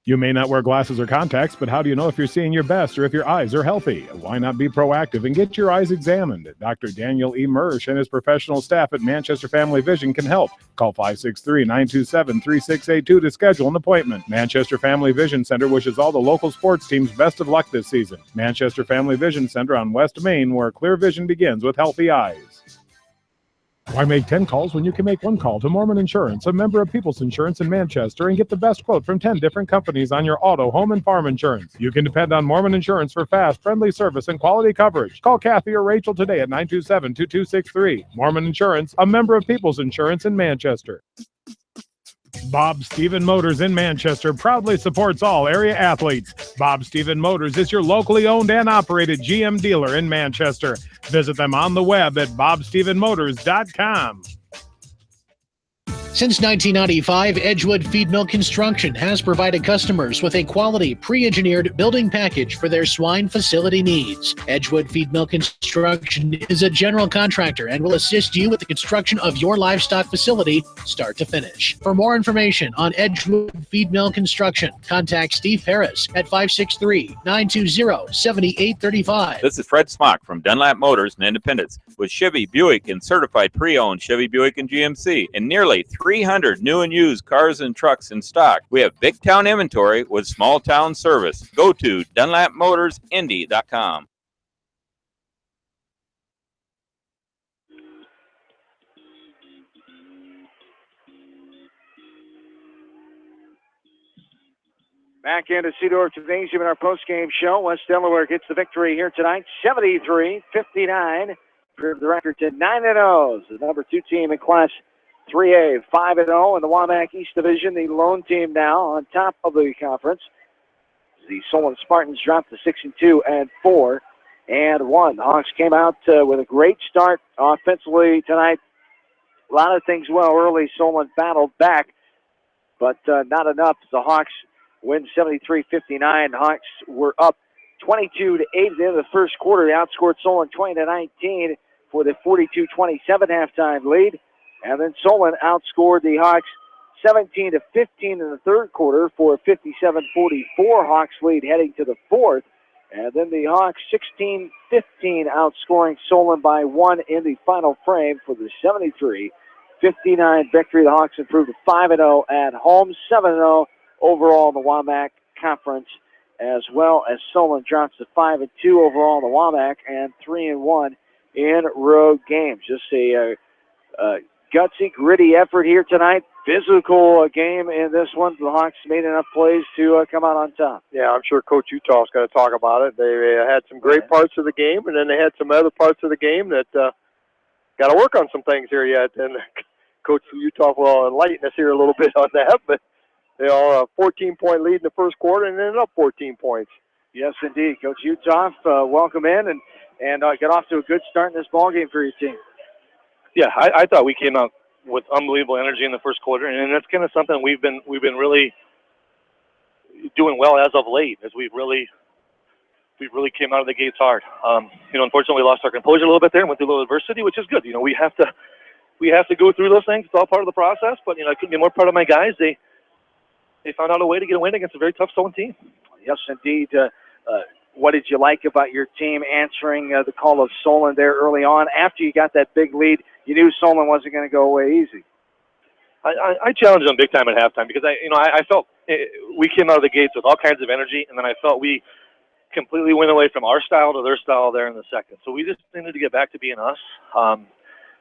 You may not wear glasses or contacts, but how do you know if you're seeing your best or if your eyes are healthy? Why not be proactive and get your eyes examined? Dr. Daniel E. Mersch and his professional staff at Manchester Family Vision can help. Call 563-927-3682 to schedule an appointment. Manchester Family Vision Center wishes all the local sports teams best of luck this season. Manchester Family Vision Center on West Main, where clear vision begins with healthy eyes. Why make 10 calls when you can make one call to Mormon Insurance, a member of People's Insurance in Manchester, and get the best quote from 10 different companies on your auto, home, and farm insurance? You can depend on Mormon Insurance for fast, friendly service and quality coverage. Call Kathy or Rachel today at 927-2263. Mormon Insurance, a member of People's Insurance in Manchester. Bob Stephen Motors in Manchester proudly supports all area athletes. Bob Stephen Motors is your locally owned and operated GM dealer in Manchester. Visit them on the web at bobstephenmotors.com. Since 1995, Edgewood Feed Mill Construction has provided customers with a quality, pre-engineered building package for their swine facility needs. Edgewood Feed Mill Construction is a general contractor and will assist you with the construction of your livestock facility, start to finish. For more information on Edgewood Feed Mill Construction, contact Steve Harris at 563-920-7835. This is Fred Smock from Dunlap Motors in Independence with Chevy, Buick, and certified pre-owned Chevy, Buick, and GMC, and nearly 300 new and used cars and trucks in stock. We have big town inventory with small town service. Go to DunlapMotorsIndy.com. Back into Cedar Gymnasium in our post-game show. West Delaware gets the victory here tonight, 73-59. For the record to 9-0. The number 2 team in Class 3A, 5-0 in the Waback East Division. The lone team now on top of the conference. The Solon Spartans dropped to 6-2 and 4-1. The Hawks came out with a great start offensively tonight. A lot of things well early. Solon battled back, but not enough. The Hawks win 73-59. Hawks were up 22-8 at the end of the first quarter. They outscored Solon 20-19 for the 42-27 halftime lead. And then Solon outscored the Hawks 17-15 in the third quarter for a 57-44 Hawks lead heading to the fourth. And then the Hawks 16-15 outscoring Solon by 1 in the final frame for the 73-59 victory. The Hawks improved to 5-0 at home, 7-0 overall in the WAMAC Conference, as well as Solon drops to 5-2 overall in the WAMAC and 3-1 in road games. Just a gutsy, gritty effort here tonight. Physical game in this one. The Hawks made enough plays to come out on top. Yeah, I'm sure Coach Utah's going to talk about it. They had some great parts of the game, and then they had some other parts of the game that got to work on some things here yet. And Coach Utah will enlighten us here a little bit on that. But they are a 14-point lead in the first quarter and ended up 14 points. Yes, indeed. Coach Utah, welcome in and get off to a good start in this ballgame for your team. Yeah, I thought we came out with unbelievable energy in the first quarter, and that's kind of something we've been really doing well as of late, as we really came out of the gates hard. Unfortunately, we lost our composure a little bit there and went through a little adversity, which is good. We have to go through those things. It's all part of the process. But I couldn't be more proud of my guys. They found out a way to get a win against a very tough Solon team. Yes, indeed. What did you like about your team answering the call of Solon there early on? After you got that big lead, you knew Solon wasn't going to go away easy. I challenged them big time at halftime because I felt we came out of the gates with all kinds of energy, and then I felt we completely went away from our style to their style there in the second. So we just needed to get back to being us. And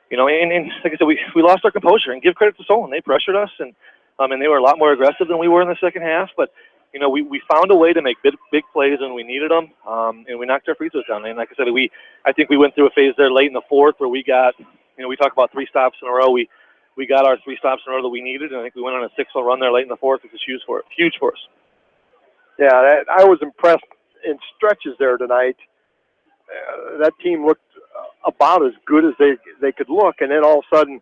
like I said, we lost our composure. And give credit to Solon; they pressured us, and they were a lot more aggressive than we were in the second half. But we found a way to make big plays when we needed them, and we knocked our free throws down. And like I said, I think we went through a phase there late in the fourth where we got, we talk about 3 stops in a row. We got our 3 stops in a row that we needed, and I think we went on a 6-0 run there late in the fourth, which was huge for us. Yeah, I was impressed in stretches there tonight. That team looked about as good as they could look, and then all of a sudden,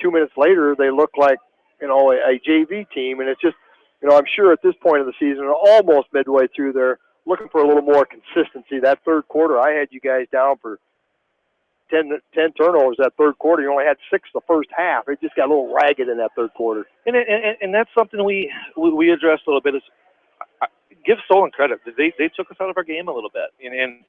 2 minutes later, they look like a JV team, and it's just. I'm sure at this point of the season, almost midway through, they're looking for a little more consistency. That third quarter, I had you guys down for 10 turnovers that third quarter. You only had 6 the first half. It just got a little ragged in that third quarter. And that's something we addressed a little bit. Is give Solon credit. They took us out of our game a little bit. And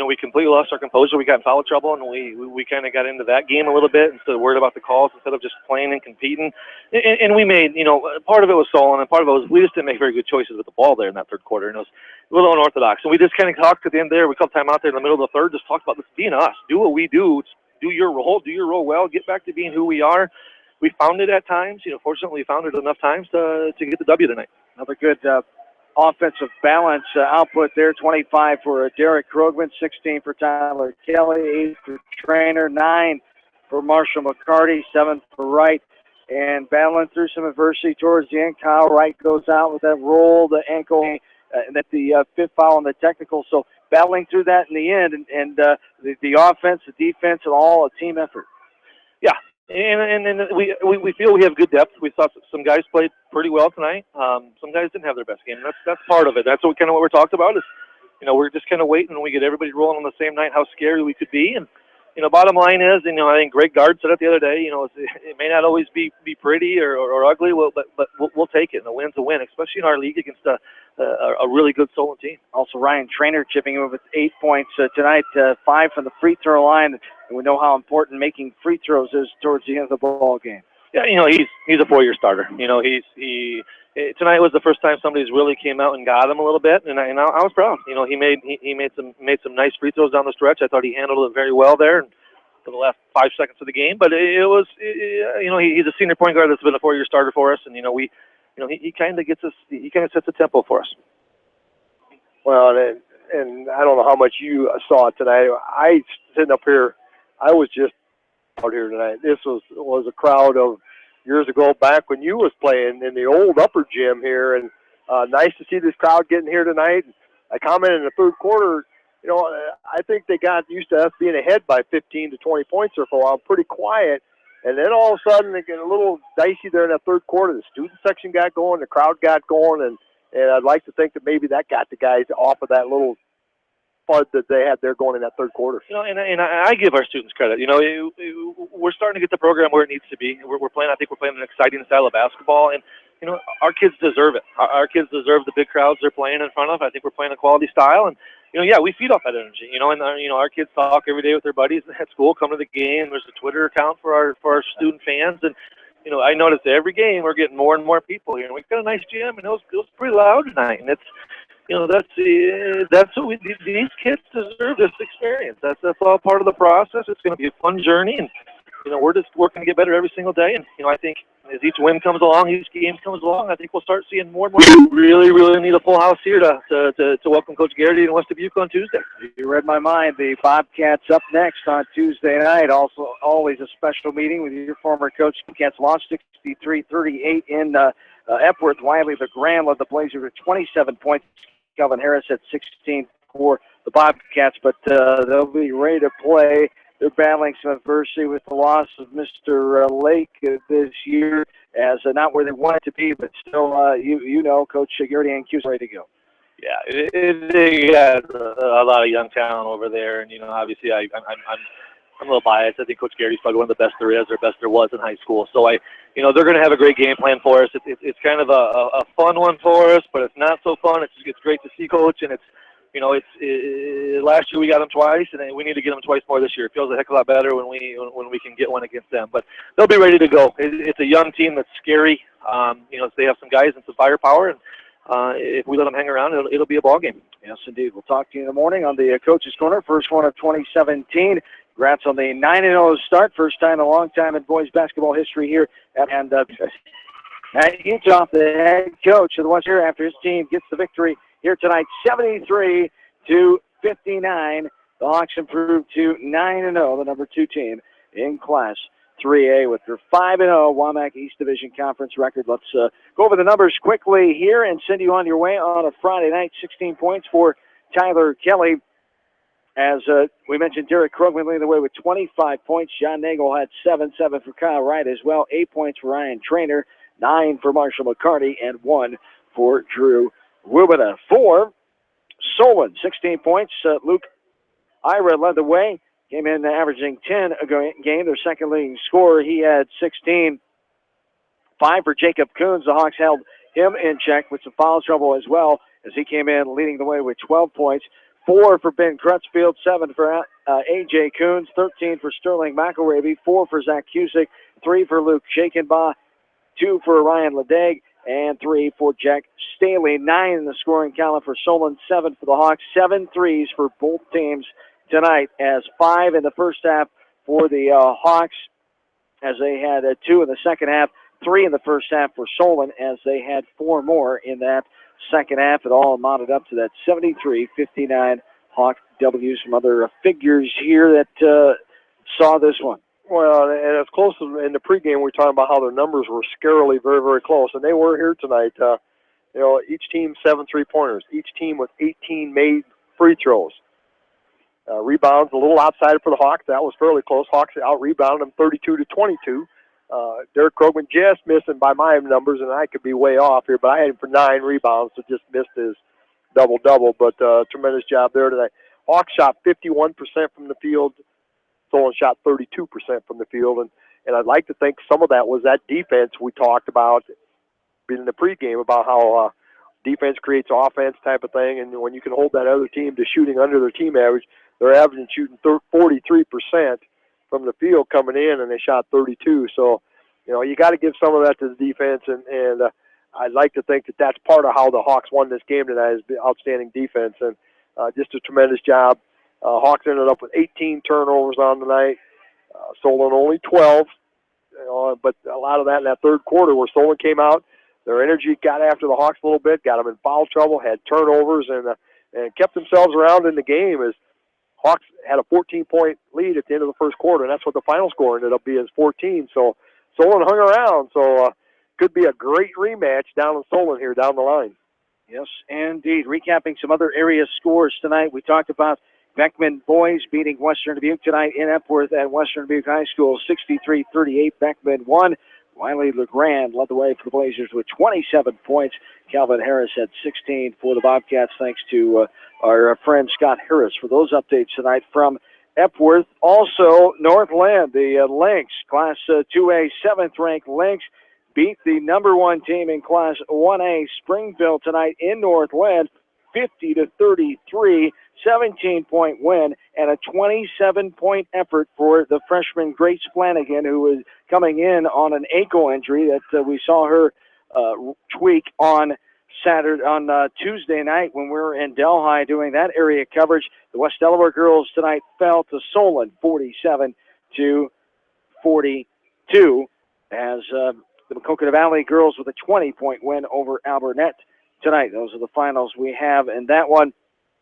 we completely lost our composure. We got in foul trouble, and we kind of got into that game a little bit instead of worried about the calls, instead of just playing and competing. And we made, part of it was Solon, and part of it was we just didn't make very good choices with the ball there in that third quarter, and it was a little unorthodox. And we just kind of talked at the end there. We called time out there in the middle of the third, just talked about this being us. Do what we do. Do your role well. Get back to being who we are. We found it at times. Fortunately, we found it enough times to get the W tonight. Another good offensive balance output there. 25 for Derek Krogman, 16 for Tyler Kelly, 8 for Trainer, 9 for Marshall McCarty, 7 for Wright. And battling through some adversity towards the end, Kyle Wright goes out with that roll, the ankle, and that the 5th foul on the technical. So battling through that in the end, and the offense, the defense, and all a team effort. Yeah. And we feel we have good depth. We thought some guys played pretty well tonight. Some guys didn't have their best game. That's part of it. That's what we're talked about is, we're just kind of waiting when we get everybody rolling on the same night how scary we could be. And bottom line is, I think Greg Gard said it the other day. It may not always be pretty or ugly, but we'll take it. And a win's a win, especially in our league against a really good Solon team. Also, Ryan Trainer chipping in with 8 points tonight, 5 from the free throw line. And we know how important making free throws is towards the end of the ball game. Yeah, he's a 4-year starter. Tonight was the first time somebody's really came out and got him a little bit, and I was proud. He made some nice free throws down the stretch. I thought he handled it very well there for the last 5 seconds of the game. But he's a senior point guard that's been a 4-year starter for us, and he kind of gets us. He kind of sets the tempo for us. Well, and I don't know how much you saw tonight. I sitting up here. I was just out here tonight. This was a crowd of years ago back when you was playing in the old upper gym here, and nice to see this crowd getting here tonight. I commented in the third quarter, I think they got used to us being ahead by 15 to 20 points or for a while, pretty quiet. And then all of a sudden they get a little dicey there in that third quarter. The student section got going, the crowd got going, and I'd like to think that maybe that got the guys off of that little FUD that they had there going in that third quarter. And I give our students credit. we're starting to get the program where it needs to be. We're playing. I think we're playing an exciting style of basketball, and our kids deserve it. Our kids deserve the big crowds they're playing in front of. I think we're playing a quality style, and we feed off that energy. And our kids talk every day with their buddies at school, come to the game. There's a Twitter account for our student fans, and I noticed every game we're getting more and more people here. And we've got a nice gym, and it was pretty loud tonight. And it's that's what these kids deserve this experience. That's all part of the process. It's going to be a fun journey, and we're just working to get better every single day. And I think as each win comes along, each game comes along, I think we'll start seeing more and more. We really need a full house here to welcome Coach Garrity and West Dubuque on Tuesday. You read my mind. The Bobcats up next on Tuesday night. Also, always a special meeting with your former coach. Bobcats lost 63-38 in Epworth. Wiley LeGrand led the Blazers with 27 points. Calvin Harris had 16 for the Bobcats, but they'll be ready to play. They're battling some adversity with the loss of Mr. Lake this year, as not where they want it to be, but still, Coach Garrity and Q's ready to go. Yeah, they got a lot of young talent over there, and obviously I'm a little biased. I think Coach Garrity's probably one of the best there is, or best there was in high school. So they're going to have a great game plan for us. It's kind of a fun one for us, but it's not so fun. It's great to see Coach, and it's last year we got them twice, and we need to get them twice more this year. It feels a heck of a lot better when we can get one against them. But they'll be ready to go. It's a young team that's scary. They have some guys and some firepower, and if we let them hang around, it'll be a ball game. Yes, indeed. We'll talk to you in the morning on the Coach's Corner, first one of 2017. Congrats on the 9-0 start, first time in a long time in boys basketball history here at Utah. The head coach of the West here after his team gets the victory here tonight, 73-59. The Hawks improved to 9-0, the number 2 team in Class 3A with their 5-0 WAMAC East Division Conference record. Let's go over the numbers quickly here and send you on your way on a Friday night. 16 points for Tyler Kelly. As we mentioned, Derek Krugman leading the way with 25 points. John Nagel had 7 for Kyle Wright as well. 8 points for Ryan Trainer, 9 for Marshall McCarty, and 1 for Drew Rubina. For Solon, 16 points. Luke Ira led the way. Came in averaging 10 a game. Their second leading scorer, he had 16. 5 for Jacob Coons. The Hawks held him in check with some foul trouble as well, as he came in leading the way with 12 points. 4 for Ben Crutchfield, 7 for A.J. Coons, 13 for Sterling McElravy, 4 for Zach Cusick, 3 for Luke Shakenbaugh, 2 for Ryan Ledag, and 3 for Jack Staley. 9 in the scoring column for Solon, 7 for the Hawks, 7 threes for both teams tonight, as 5 in the first half for the Hawks, as they had 2 in the second half, 3 in the first half for Solon, as they had 4 more in that second half. It all amounted up to that 73-59 Hawk W. Some other figures here that saw this one. Well, and it's close in the pregame. We were talking about how their numbers were scarily very, very close, and they were here tonight. Each team 7 3-pointers. Each team with 18 made free throws. Rebounds a little outside for the Hawks. That was fairly close. Hawks out-rebounded them 32-22. Derek Krogman just missing by my numbers, and I could be way off here, but I had him for 9 rebounds, so just missed his double-double. But tremendous job there tonight. Hawks shot 51% from the field. Solon shot 32% from the field, and I'd like to think some of that was that defense we talked about in the pregame about how defense creates offense type of thing, and when you can hold that other team to shooting under their team average, they're averaging shooting 43% from the field coming in, and they shot 32. So, you got to give some of that to the defense, and I'd like to think that that's part of how the Hawks won this game tonight is the outstanding defense, and just a tremendous job. Hawks ended up with 18 turnovers on the night. Solon only 12, but a lot of that in that third quarter where Solon came out. Their energy got after the Hawks a little bit, got them in foul trouble, had turnovers, and kept themselves around in the game as Hawks had a 14-point lead at the end of the first quarter, and that's what the final score ended up being, is 14. So Solon hung around, so could be a great rematch down in Solon here down the line. Yes, indeed. Recapping some other area scores tonight, we talked about Beckman boys beating Western Dubuque tonight in Epworth at Western Dubuque High School, 63-38. Beckman won. Wiley LeGrand led the way for the Blazers with 27 points. Calvin Harris had 16 for the Bobcats, thanks to our friend Scott Harris for those updates tonight from Epworth. Also, Northland, the Lynx, Class 2A 7th-ranked Lynx, beat the number 1 team in Class 1A, Springville, tonight in Northland, 50-33, 17-point win, and a 27-point effort for the freshman Grace Flanagan, who was coming in on an ankle injury that we saw her tweak on Tuesday night when we were in Delhi doing that area coverage. The West Delaware girls tonight fell to Solon 47-42 as the Coconut Valley girls with a 20-point win over Alburnett tonight. Those are the finals we have in that one.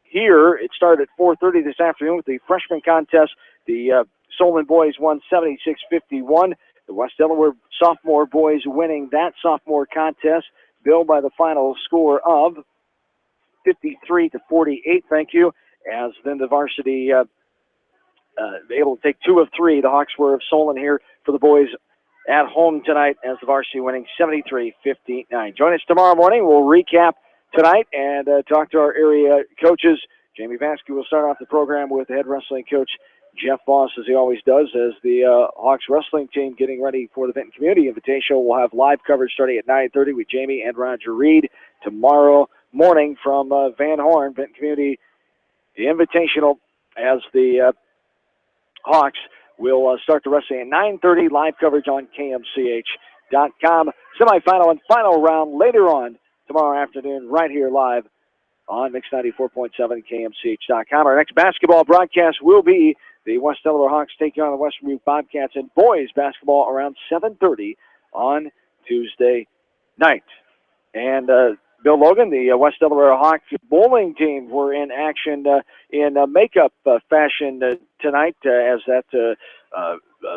Here, it started at 4:30 this afternoon with the freshman contest. The Solon boys won 76-51. The West Delaware sophomore boys winning that sophomore contest, billed by the final score of 53-48. Thank you. As then the varsity able to take 2 of 3. The Hawks were of Solon here for the boys at home tonight, as the varsity winning 73-59. Join us tomorrow morning. We'll recap tonight and talk to our area coaches. Jamie Vansky will start off the program with head wrestling coach Jeff Voss, as he always does, as the Hawks wrestling team getting ready for the Benton Community Invitational. We'll have live coverage starting at 9:30 with Jamie and Roger Reed tomorrow morning from Van Horn, Benton Community Invitational, as the Hawks will start the wrestling at 9:30. Live coverage on KMCH.com. Semifinal and final round later on tomorrow afternoon, right here live on Mix 94.7 KMCH.com. Our next basketball broadcast will be the West Delaware Hawks taking on the Western Butte Bobcats in boys basketball around 7:30 on Tuesday night. And Bill Logan, the West Delaware Hawks bowling team, were in action in makeup fashion tonight as that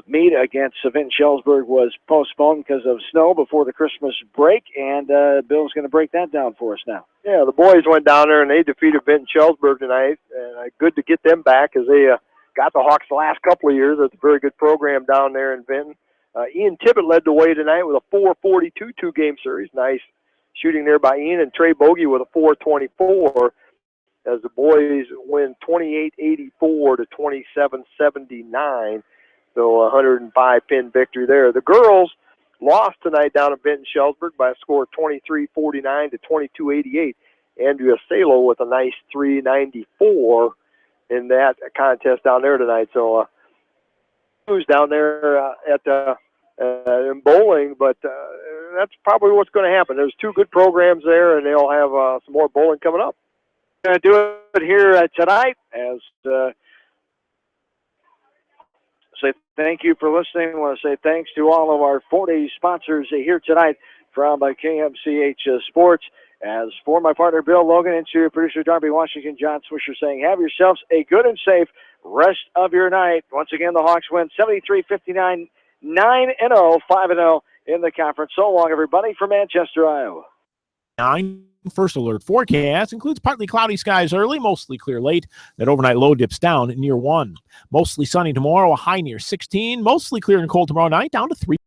meet against Vinton Shellsburg was postponed because of snow before the Christmas break, and Bill's going to break that down for us now. Yeah, the boys went down there and they defeated Vinton Shellsburg tonight, and good to get them back as they got the Hawks the last couple of years. It's a very good program down there in Vinton. Ian Tippett led the way tonight with a 4:42 two-game series. Nice shooting there by Ian, and Trey Bogey with a 4:24 as the boys win 28-84 to 27-79. So a 105-pin victory there. The girls lost tonight down at Vinton Shellsburg by a score of 23-49 to 22-88. Andrea Salo with a nice 394 in that contest down there tonight. So who's down there in bowling, but that's probably what's going to happen. There's 2 good programs there, and they'll have some more bowling coming up. Going to do it here tonight as say thank you for listening. I want to say thanks to all of our 40 sponsors here tonight from KMCH Sports. As for my partner Bill Logan and to producer Darby Washington, John Swisher saying, have yourselves a good and safe rest of your night. Once again, the Hawks win 73-59, 9-0, 5-0 in the conference. So long, everybody, from Manchester, Iowa. 9 first alert forecast includes partly cloudy skies early, mostly clear late. That overnight low dips down near 1. Mostly sunny tomorrow, a high near 16. Mostly clear and cold tomorrow night, down to 3.